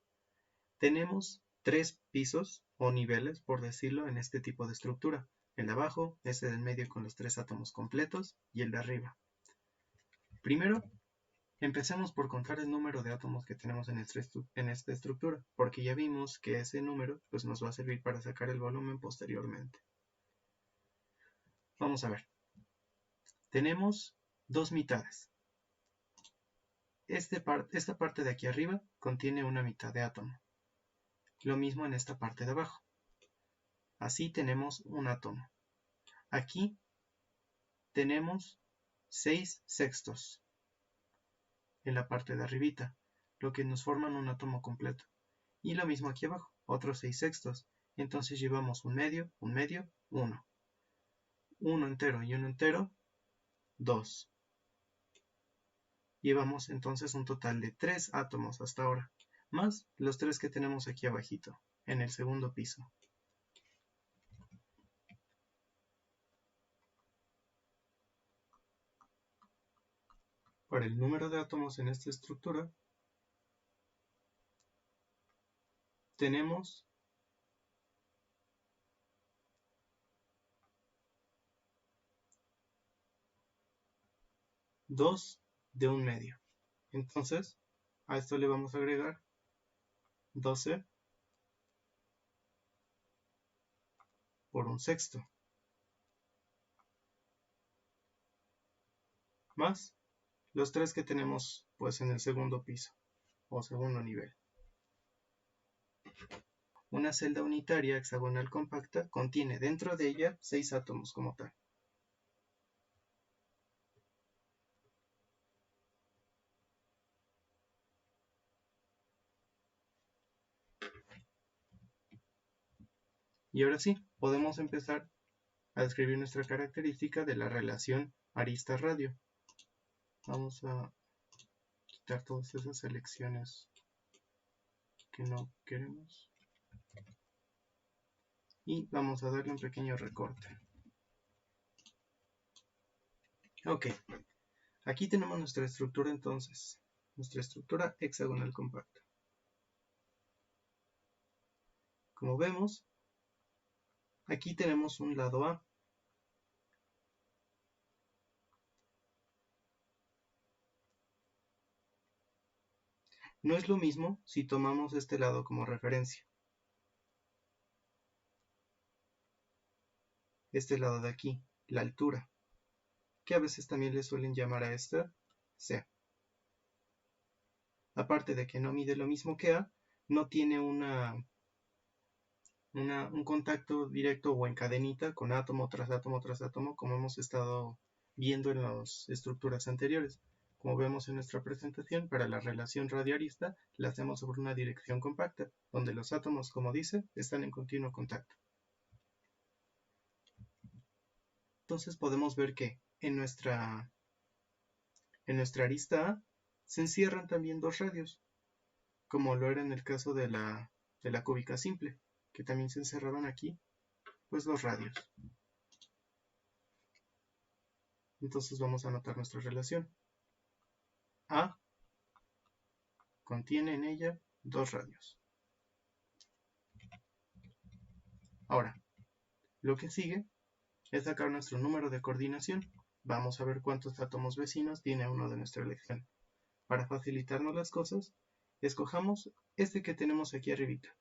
Tenemos 3 pisos o niveles, por decirlo, en este tipo de estructura. El de abajo, ese del medio con los 3 átomos completos, y el de arriba. Primero, empecemos por contar el número de átomos que tenemos en esta estructura, porque ya vimos que ese número pues, nos va a servir para sacar el volumen posteriormente. Vamos a ver. Tenemos 2 mitades. Esta parte de aquí arriba contiene una mitad de átomo. Lo mismo en esta parte de abajo. Así tenemos un átomo. Aquí tenemos 6 sextos en la parte de arribita, lo que nos forman un átomo completo. Y lo mismo aquí abajo, otros 6 sextos. Entonces llevamos un medio, 1. 1 entero y 1 entero, 2. Llevamos entonces un total de 3 átomos hasta ahora, más los 3 que tenemos aquí abajito, en el segundo piso. Para el número de átomos en esta estructura, tenemos 2 de un medio. Entonces, a esto le vamos a agregar 12 por un sexto, más los 3 que tenemos pues en el segundo piso o segundo nivel. Una celda unitaria hexagonal compacta contiene dentro de ella 6 átomos como tal. Y ahora sí, podemos empezar a describir nuestra característica de la relación arista-radio. Vamos a quitar todas esas selecciones que no queremos. Y vamos a darle un pequeño recorte. Ok, aquí tenemos nuestra estructura entonces, nuestra estructura hexagonal compacta. Como vemos, aquí tenemos un lado A. No es lo mismo si tomamos este lado como referencia. Este lado de aquí, la altura, que a veces también le suelen llamar a esta C. Aparte de que no mide lo mismo que A, no tiene un contacto directo o en cadenita con átomo tras átomo tras átomo, como hemos estado viendo en las estructuras anteriores. Como vemos en nuestra presentación, para la relación radioarista la hacemos sobre una dirección compacta, donde los átomos, como dice, están en continuo contacto. Entonces podemos ver que en nuestra arista A se encierran también 2 radios, como lo era en el caso de la cúbica simple, que también se encerraban aquí, pues 2 radios. Entonces vamos a anotar nuestra relación. A contiene en ella 2 radios. Ahora, lo que sigue es sacar nuestro número de coordinación. Vamos a ver cuántos átomos vecinos tiene uno de nuestra elección. Para facilitarnos las cosas, escojamos este que tenemos aquí arribita,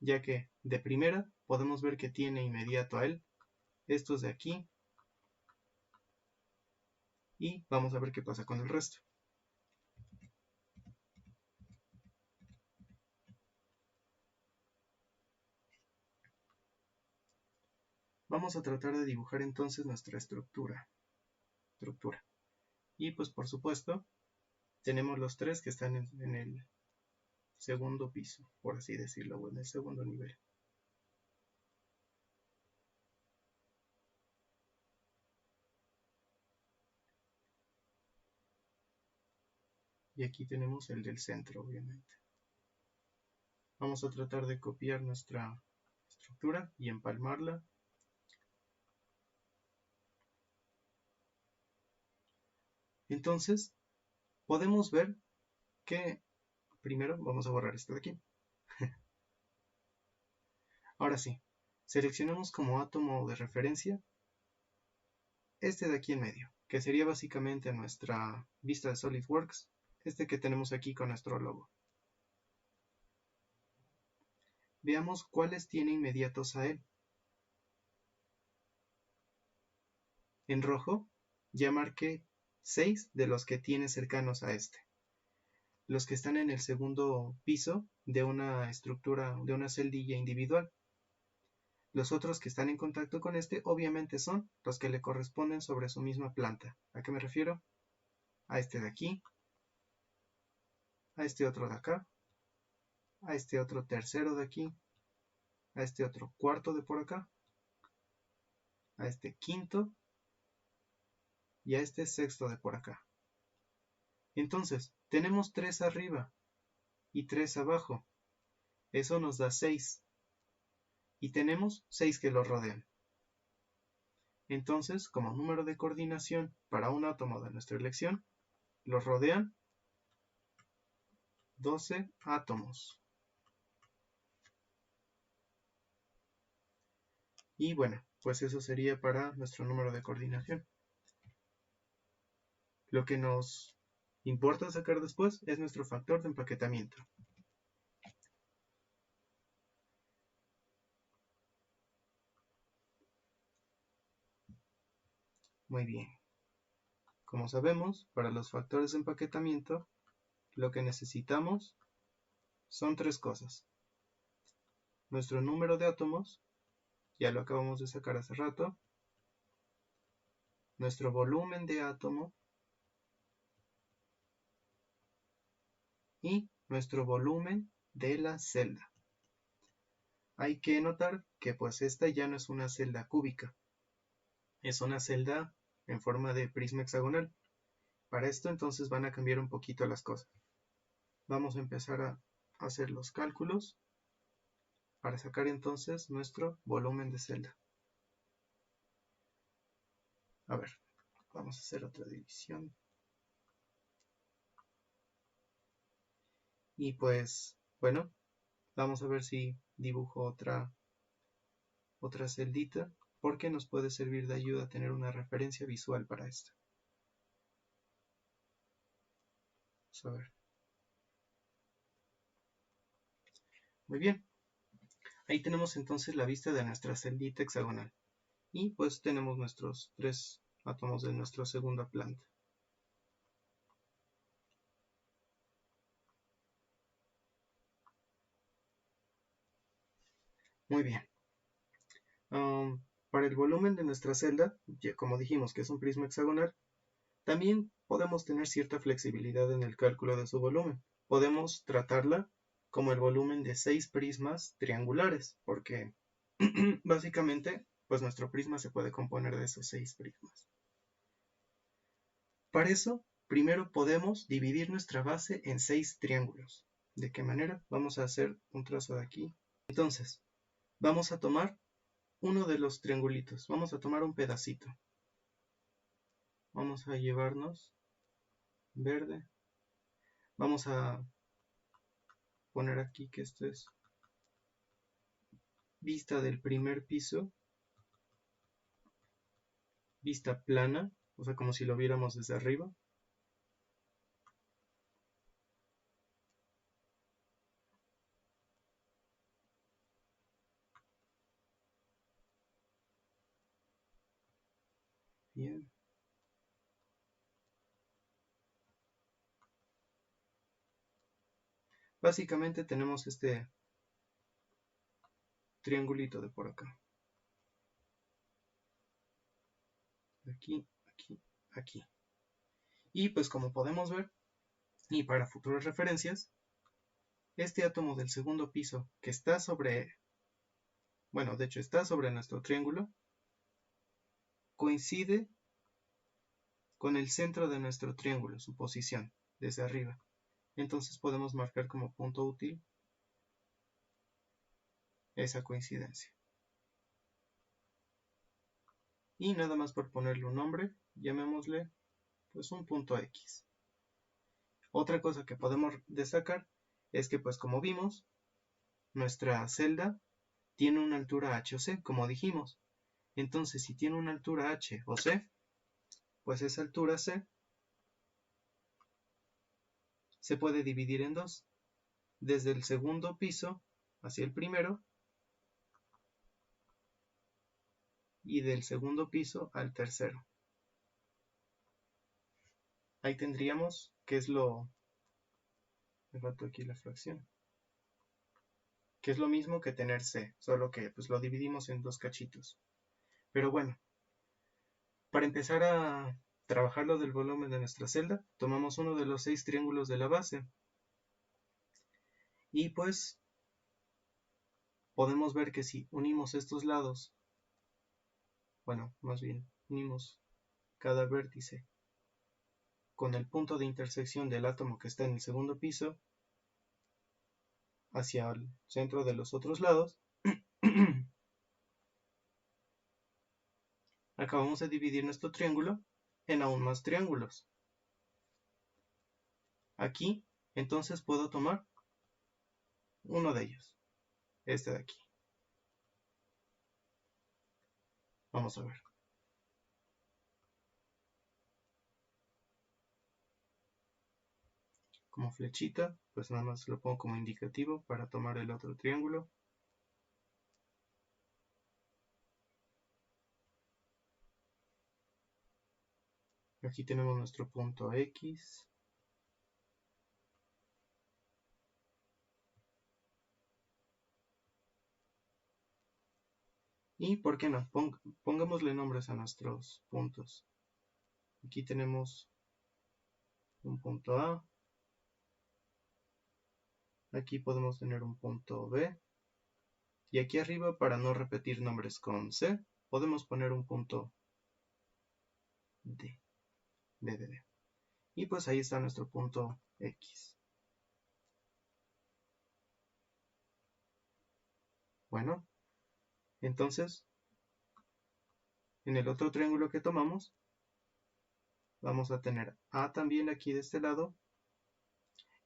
ya que de primera podemos ver que tiene inmediato a él estos de aquí, y vamos a ver qué pasa con el resto. Vamos a tratar de dibujar entonces nuestra estructura. Y pues por supuesto, tenemos los tres que están en el segundo piso, por así decirlo, o en el segundo nivel. Y aquí tenemos el del centro, obviamente. Vamos a tratar de copiar nuestra estructura y empalmarla. Entonces, podemos ver que primero vamos a borrar esto de aquí. Ahora sí, seleccionamos como átomo de referencia este de aquí en medio, que sería básicamente nuestra vista de SolidWorks, este que tenemos aquí con nuestro logo. Veamos cuáles tiene inmediatos a él. En rojo ya marqué 6 de los que tiene cercanos a este. Los que están en el segundo piso de una estructura, de una celdilla individual. Los otros que están en contacto con este obviamente son los que le corresponden sobre su misma planta. ¿A qué me refiero? A este de aquí, a este otro de acá, a este otro tercero de aquí, a este otro cuarto de por acá, a este quinto y a este sexto de por acá. Entonces, tenemos 3 arriba y 3 abajo. Eso nos da 6. Y tenemos 6 que lo rodean. Entonces, como número de coordinación para un átomo de nuestra elección, los rodean 12 átomos. Y bueno, pues eso sería para nuestro número de coordinación. Lo que nos importa sacar después es nuestro factor de empaquetamiento. Muy bien. Como sabemos, para los factores de empaquetamiento, lo que necesitamos son 3 cosas. Nuestro número de átomos, ya lo acabamos de sacar hace rato. Nuestro volumen de átomo y nuestro volumen de la celda. Hay que notar que pues esta ya no es una celda cúbica, es una celda en forma de prisma hexagonal. Para esto entonces van a cambiar un poquito las cosas. Vamos a empezar a hacer los cálculos para sacar entonces nuestro volumen de celda. A ver, vamos a hacer otra división. Y pues, bueno, vamos a ver si dibujo otra celdita, porque nos puede servir de ayuda tener una referencia visual para esto. Vamos a ver. Muy bien. Ahí tenemos entonces la vista de nuestra celdita hexagonal. Y pues tenemos nuestros 3 átomos de nuestra segunda planta. Muy bien. Para el volumen de nuestra celda, como dijimos que es un prisma hexagonal, también podemos tener cierta flexibilidad en el cálculo de su volumen. Podemos tratarla como el volumen de 6 prismas triangulares, porque básicamente pues nuestro prisma se puede componer de esos 6 prismas. Para eso, primero podemos dividir nuestra base en 6 triángulos. ¿De qué manera? Vamos a hacer un trazo de aquí. Entonces, vamos a tomar uno de los triangulitos. Vamos a tomar un pedacito. Vamos a llevarnos verde. Vamos a poner aquí que esto es vista del primer piso. Vista plana, o sea, como si lo viéramos desde arriba. Bien. Básicamente tenemos este triangulito de por acá. Aquí, aquí, aquí. Y pues como podemos ver, y para futuras referencias, este átomo del segundo piso que está sobre, bueno, de hecho está sobre nuestro triángulo, coincide con el centro de nuestro triángulo, su posición, desde arriba. Entonces podemos marcar como punto útil esa coincidencia. Y nada más por ponerle un nombre, llamémosle pues un punto X. Otra cosa que podemos destacar es que pues como vimos, nuestra celda tiene una altura h o c, como dijimos. Entonces si tiene una altura h o c, pues esa altura c se puede dividir en dos, desde el segundo piso hacia el primero y del segundo piso al tercero. Ahí tendríamos que es lo... Me faltó aquí la fracción. Que es lo mismo que tener c, solo que pues lo dividimos en dos cachitos. Pero bueno, para empezar a trabajar lo del volumen de nuestra celda, tomamos uno de los 6 triángulos de la base. Y pues podemos ver que si unimos estos lados, bueno, más bien unimos cada vértice con el punto de intersección del átomo que está en el segundo piso hacia el centro de los otros lados, acabamos de dividir nuestro triángulo en aún más triángulos. Aquí, entonces puedo tomar uno de ellos, este de aquí. Vamos a ver. Como flechita, pues nada más lo pongo como indicativo para tomar el otro triángulo. Aquí tenemos nuestro punto X. Y, ¿por qué no? Pongámosle nombres a nuestros puntos. Aquí tenemos un punto A. Aquí podemos tener un punto B. Y aquí arriba, para no repetir nombres con C, podemos poner un punto D. D. Y pues ahí está nuestro punto X. Bueno, entonces, en el otro triángulo que tomamos, vamos a tener A también aquí de este lado.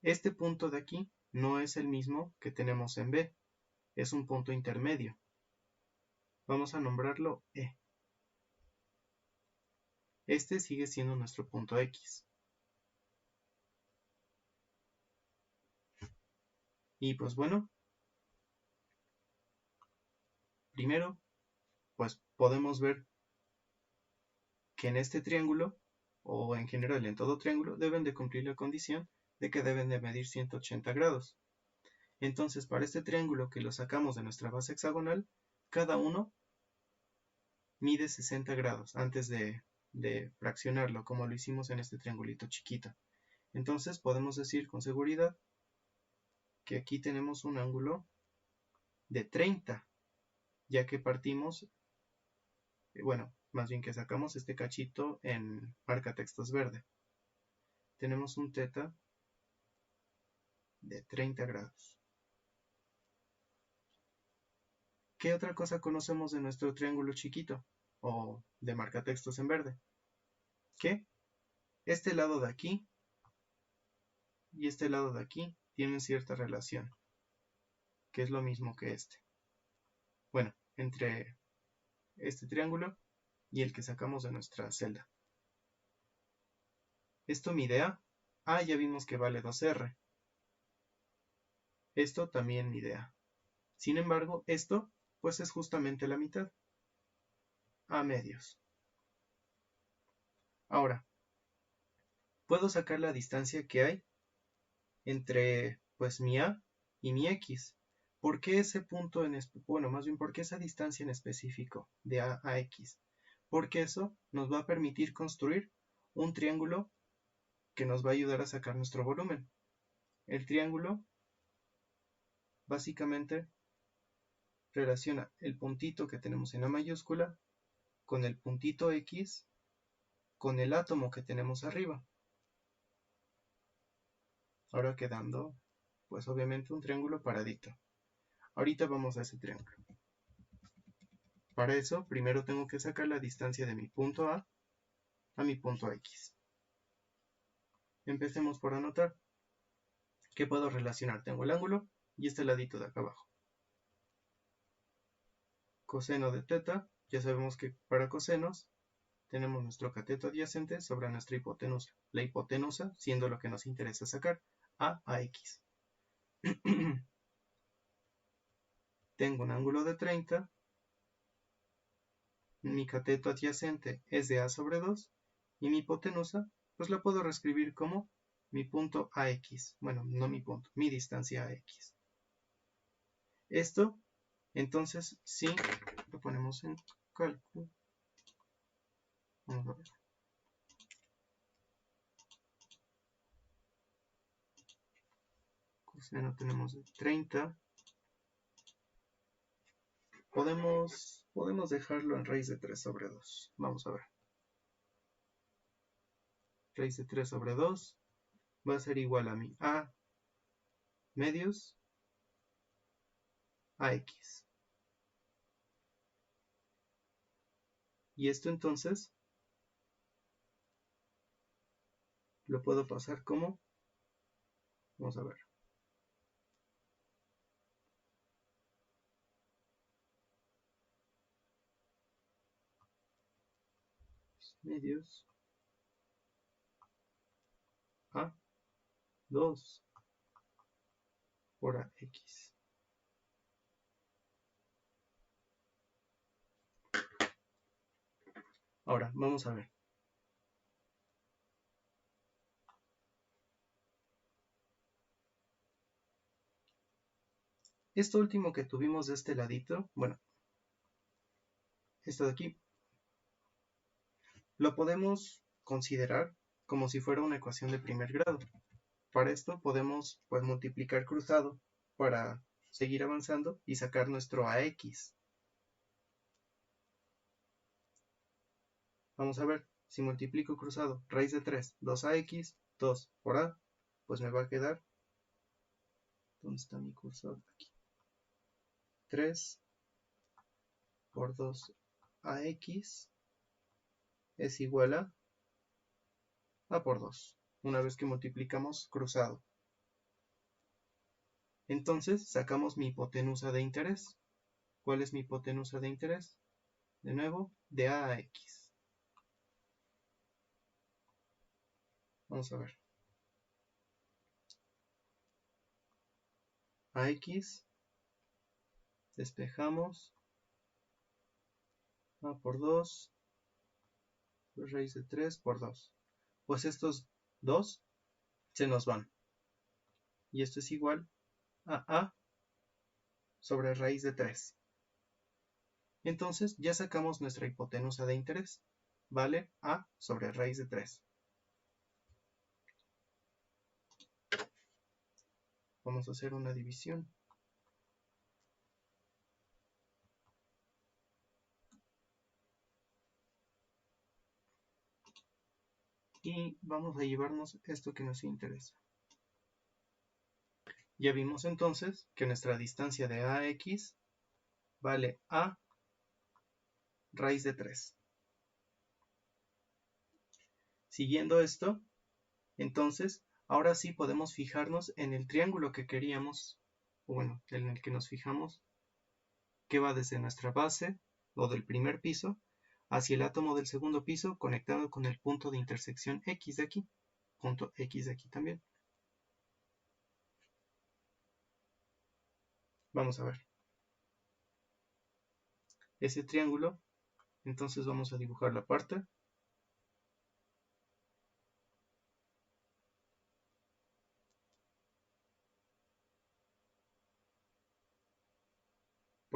Este punto de aquí no es el mismo que tenemos en B, es un punto intermedio. Vamos a nombrarlo E. Este sigue siendo nuestro punto X. Y pues bueno, primero, pues podemos ver que en este triángulo, o en general en todo triángulo, deben de cumplir la condición de que deben de medir 180 grados. Entonces, para este triángulo que lo sacamos de nuestra base hexagonal, cada uno mide 60 grados antes de fraccionarlo, como lo hicimos en este triangulito chiquito. Entonces, podemos decir con seguridad que aquí tenemos un ángulo de 30, ya que partimos, bueno, más bien que sacamos este cachito en marcatextos verde. Tenemos un θ de 30 grados. ¿Qué otra cosa conocemos de nuestro triángulo chiquito? O de marcatextos en verde. Que este lado de aquí y este lado de aquí tienen cierta relación, que es lo mismo que este. Bueno, entre este triángulo y el que sacamos de nuestra celda. Esto mide A. A ya vimos que vale 2R. Esto también mide A. Sin embargo, esto pues es justamente la mitad. A medios. Ahora, puedo sacar la distancia que hay entre pues mi A y mi X. ¿Por qué ese punto bueno, más bien, ¿por qué esa distancia en específico de A a X? Porque eso nos va a permitir construir un triángulo que nos va a ayudar a sacar nuestro volumen. El triángulo básicamente relaciona el puntito que tenemos en A mayúscula con el puntito X con el átomo que tenemos arriba. Ahora quedando, pues obviamente un triángulo paradito. Ahorita vamos a ese triángulo. Para eso, primero tengo que sacar la distancia de mi punto A mi punto X. Empecemos por anotar. ¿Qué puedo relacionar? Tengo el ángulo y este ladito de acá abajo. Coseno de teta, ya sabemos que para cosenos tenemos nuestro cateto adyacente sobre nuestra hipotenusa. La hipotenusa siendo lo que nos interesa sacar, A a X. Tengo un ángulo de 30. Mi cateto adyacente es de A sobre 2. Y mi hipotenusa, pues la puedo reescribir como mi punto AX. Bueno, no mi punto, mi distancia AX. Esto, entonces, sí, lo ponemos en cálculo. Vamos a ver. Coseno tenemos de 30. Podemos dejarlo en raíz de 3 sobre 2. Vamos a ver. Raíz de 3 sobre 2 va a ser igual a mi A medios AX. Y esto entonces lo puedo pasar como, vamos a ver, medios a 2 por AX. Ahora, vamos a ver. Esto último que tuvimos de este ladito, bueno, esto de aquí, lo podemos considerar como si fuera una ecuación de primer grado. Para esto podemos pues, multiplicar cruzado para seguir avanzando y sacar nuestro AX. Vamos a ver, si multiplico cruzado, raíz de 3, 2AX, 2 por A, pues me va a quedar, ¿dónde está mi cursor? Aquí. 3 por 2AX es igual a A por 2, una vez que multiplicamos cruzado. Entonces sacamos mi hipotenusa de interés. ¿Cuál es mi hipotenusa de interés? De nuevo, de A a X. Vamos a ver. AX, despejamos, A por 2, raíz de 3 por 2. Pues estos 2 se nos van. Y esto es igual a A sobre raíz de 3. Entonces ya sacamos nuestra hipotenusa de interés. Vale A sobre raíz de 3. Vamos a hacer una división. Y vamos a llevarnos esto que nos interesa. Ya vimos entonces que nuestra distancia de AX vale A raíz de 3. Siguiendo esto, entonces, ahora sí podemos fijarnos en el triángulo que queríamos, o bueno, en el que nos fijamos, que va desde nuestra base, o del primer piso, hacia el átomo del segundo piso, conectado con el punto de intersección X de aquí, punto X de aquí también. Vamos a ver. Ese triángulo, entonces vamos a dibujar la parte.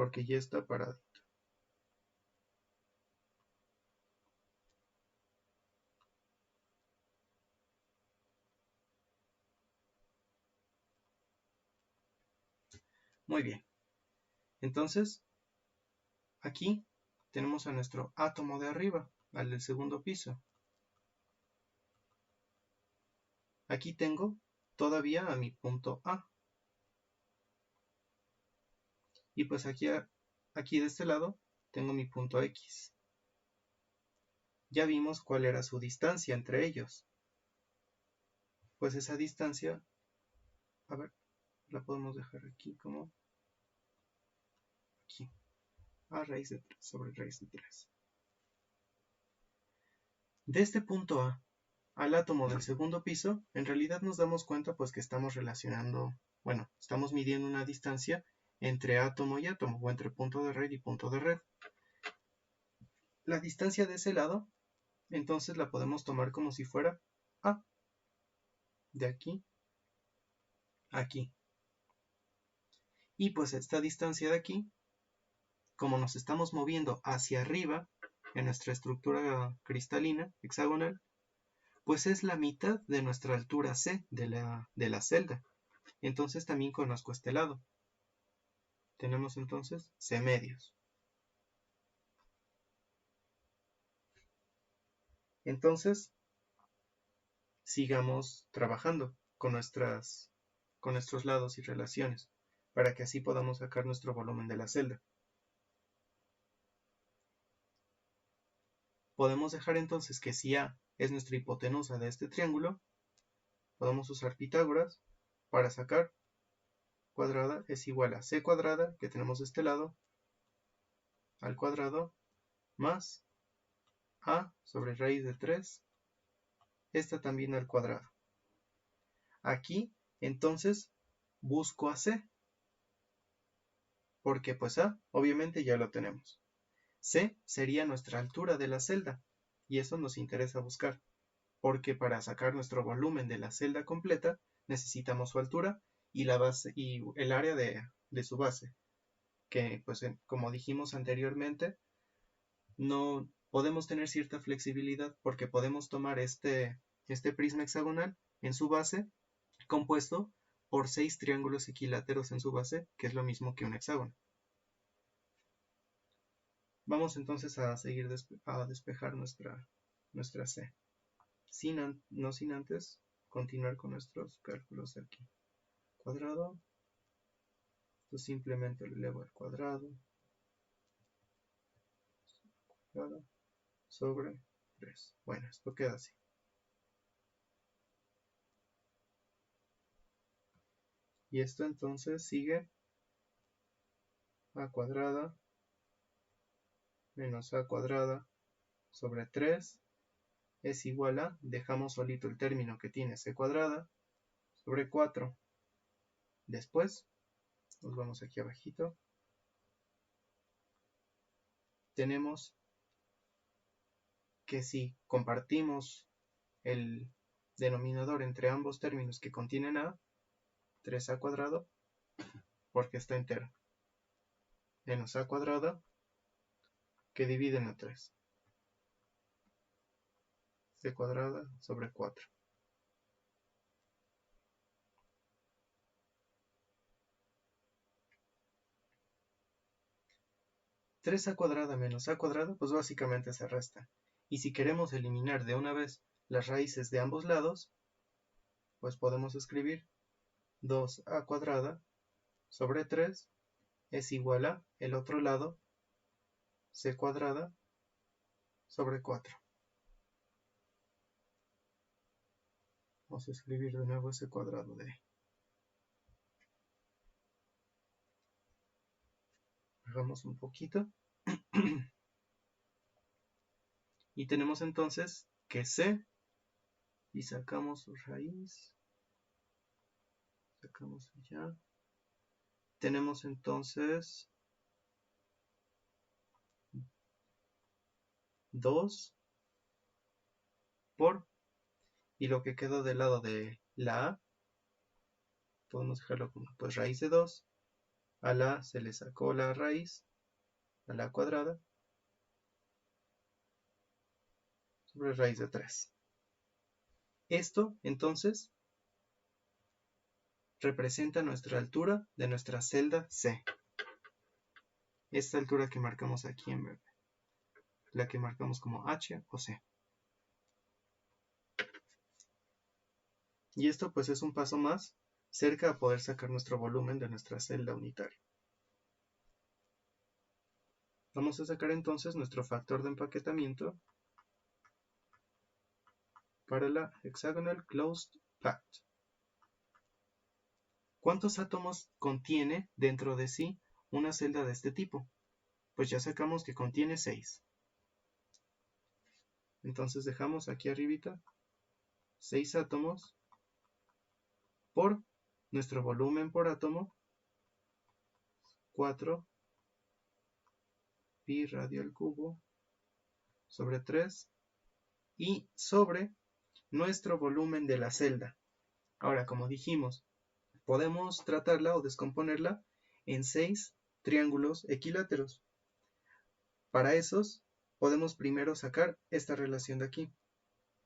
porque ya está paradito. Muy bien. Entonces, aquí tenemos a nuestro átomo de arriba, al del segundo piso. Aquí tengo todavía a mi punto A. Y pues aquí de este lado tengo mi punto X. Ya vimos cuál era su distancia entre ellos. Pues esa distancia, a ver, la podemos dejar aquí como aquí, a raíz de 3 sobre raíz de 3. De este punto A al átomo del segundo piso, en realidad nos damos cuenta pues que estamos relacionando, bueno, estamos midiendo una distancia entre átomo y átomo, o entre punto de red y punto de red. La distancia de ese lado, entonces la podemos tomar como si fuera A, de aquí a aquí. Y pues esta distancia de aquí, como nos estamos moviendo hacia arriba en nuestra estructura cristalina hexagonal, pues es la mitad de nuestra altura C de la celda. Entonces también conozco este lado. Tenemos entonces C medios. Entonces, sigamos trabajando con nuestros lados y relaciones, para que así podamos sacar nuestro volumen de la celda. Podemos dejar entonces que si A es nuestra hipotenusa de este triángulo, podemos usar Pitágoras para sacar cuadrada es igual a C cuadrada, que tenemos de este lado, al cuadrado, más A sobre raíz de 3, esta también al cuadrado. Aquí, entonces, busco a C, porque pues A, obviamente ya lo tenemos. C sería nuestra altura de la celda, y eso nos interesa buscar, porque para sacar nuestro volumen de la celda completa, necesitamos su altura y la base y el área de su base, que pues como dijimos anteriormente, no podemos tener cierta flexibilidad porque podemos tomar este prisma hexagonal en su base compuesto por 6 triángulos equiláteros en su base, que es lo mismo que un hexágono. Vamos entonces a seguir a despejar nuestra C, no sin antes continuar con nuestros cálculos aquí. Cuadrado, esto simplemente lo elevo al cuadrado sobre 3. Bueno, esto queda así. Y esto entonces sigue a cuadrada menos a cuadrada sobre 3 es igual a, dejamos solito el término que tiene c cuadrada, sobre 4. Después, nos vamos aquí abajito, tenemos que si compartimos el denominador entre ambos términos que contienen a, 3a cuadrado, porque está entero, menos a cuadrada, que divide en 3. C cuadrada sobre 4. Tres a cuadrada menos a cuadrada, pues básicamente se resta. Y si queremos eliminar de una vez las raíces de ambos lados, pues podemos escribir 2a cuadrada sobre 3 es igual a el otro lado, c cuadrada sobre 4. Vamos a escribir de nuevo ese cuadrado de ahí. Hagamos un poquito. Y tenemos entonces que c, y sacamos su raíz. Sacamos allá. Tenemos entonces 2 por, y lo que quedó del lado de la a, podemos dejarlo como pues raíz de 2 A la se le sacó la raíz, a la cuadrada, sobre raíz de 3. Esto, entonces, representa nuestra altura de nuestra celda C. Esta altura que marcamos aquí en verde, la que marcamos como H o C. Y esto pues es un paso más cerca a poder sacar nuestro volumen de nuestra celda unitaria. Vamos a sacar entonces nuestro factor de empaquetamiento para la Hexagonal Closed Pact. ¿Cuántos átomos contiene dentro de sí una celda de este tipo? Pues ya sacamos que contiene 6. Entonces dejamos aquí arribita 6 átomos por nuestro volumen por átomo, 4 pi radio al cubo sobre 3 y sobre nuestro volumen de la celda. Ahora, como dijimos, podemos tratarla o descomponerla en 6 triángulos equiláteros. Para esos, podemos primero sacar esta relación de aquí,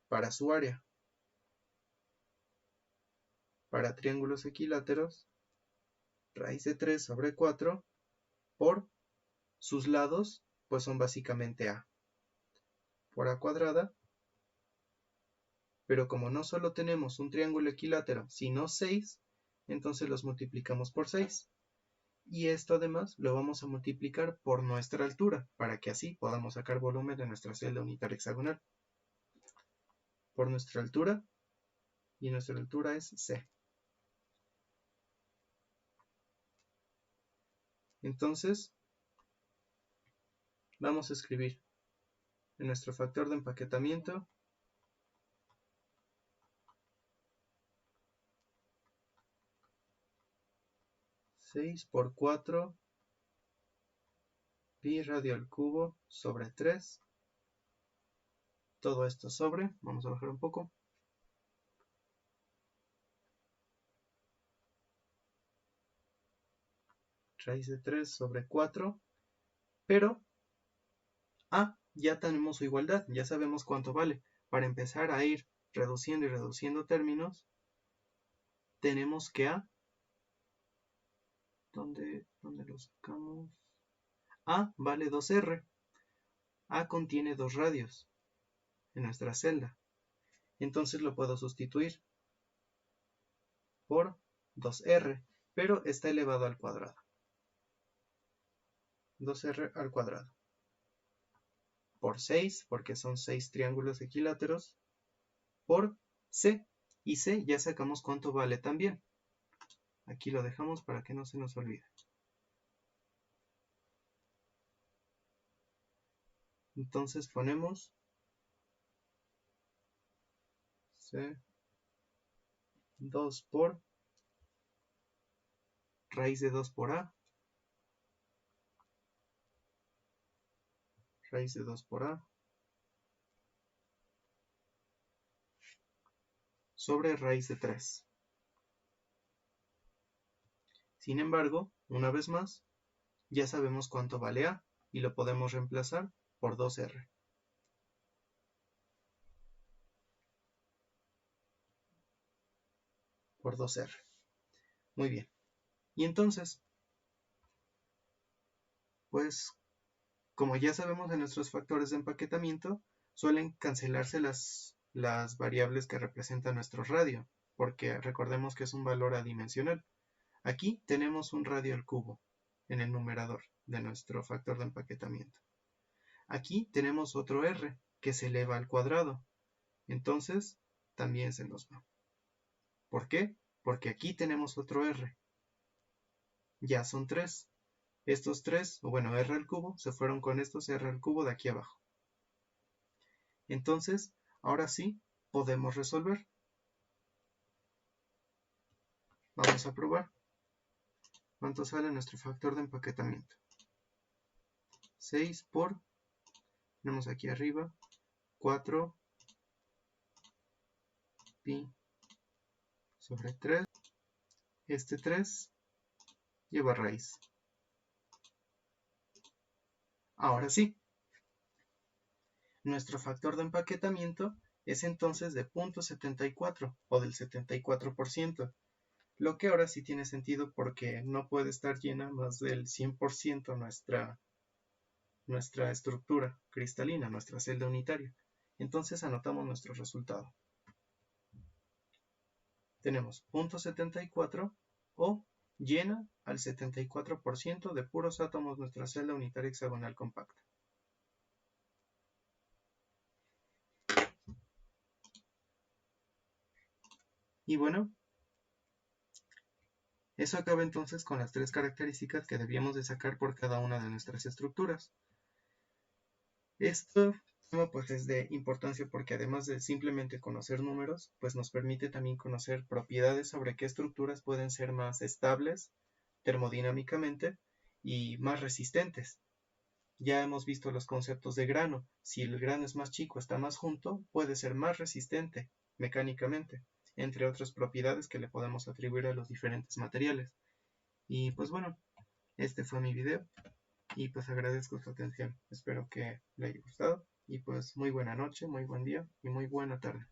para su área. Para triángulos equiláteros, raíz de 3 sobre 4 por sus lados, pues son básicamente A. Por A cuadrada, pero como no solo tenemos un triángulo equilátero, sino 6, entonces los multiplicamos por 6. Y esto además lo vamos a multiplicar por nuestra altura, para que así podamos sacar volumen de nuestra celda unitaria hexagonal. Por nuestra altura, y nuestra altura es C. Entonces, vamos a escribir en nuestro factor de empaquetamiento 6 por 4 pi radio al cubo sobre 3. Todo esto sobre, vamos a bajar un poco, raíz de 3 sobre 4, pero ya tenemos su igualdad, ya sabemos cuánto vale. Para empezar a ir reduciendo y reduciendo términos, tenemos que ¿dónde lo sacamos? A vale 2R. A contiene 2 radios en nuestra celda. Entonces lo puedo sustituir por 2R, pero está elevado al cuadrado. 2R al cuadrado. Por 6, porque son 6 triángulos equiláteros, por C. Y C ya sacamos cuánto vale también. Aquí lo dejamos para que no se nos olvide. Entonces ponemos C 2 por raíz de 2 por A, raíz de 2 por A, sobre raíz de 3. Sin embargo, una vez más, ya sabemos cuánto vale A y lo podemos reemplazar por 2R. Por 2R. Muy bien. Y entonces, pues, como ya sabemos en nuestros factores de empaquetamiento, suelen cancelarse las variables que representan nuestro radio, porque recordemos que es un valor adimensional. Aquí tenemos un radio al cubo en el numerador de nuestro factor de empaquetamiento. Aquí tenemos otro R que se eleva al cuadrado. Entonces, también se nos va. ¿Por qué? Porque aquí tenemos otro R. Ya son 3. Estos 3, o bueno, R al cubo, se fueron con estos R al cubo de aquí abajo. Entonces, ahora sí, podemos resolver. Vamos a probar. ¿Cuánto sale nuestro factor de empaquetamiento? 6 por, tenemos aquí arriba, 4 pi sobre 3. Este 3 lleva raíz. Ahora sí, nuestro factor de empaquetamiento es entonces de 0.74 o del 74%, lo que ahora sí tiene sentido porque no puede estar llena más del 100% nuestra estructura cristalina, nuestra celda unitaria. Entonces anotamos nuestro resultado. Tenemos 0.74 o llena al 74% de puros átomos nuestra celda unitaria hexagonal compacta. Y bueno, eso acaba entonces con las tres características que debíamos de sacar por cada una de nuestras estructuras. Esto pues es de importancia porque además de simplemente conocer números, pues nos permite también conocer propiedades sobre qué estructuras pueden ser más estables termodinámicamente y más resistentes. Ya hemos visto los conceptos de grano. Si el grano es más chico, está más junto, puede ser más resistente mecánicamente, entre otras propiedades que le podemos atribuir a los diferentes materiales. Y pues bueno, este fue mi video y pues agradezco su atención. Espero que le haya gustado y pues muy buena noche, muy buen día y muy buena tarde.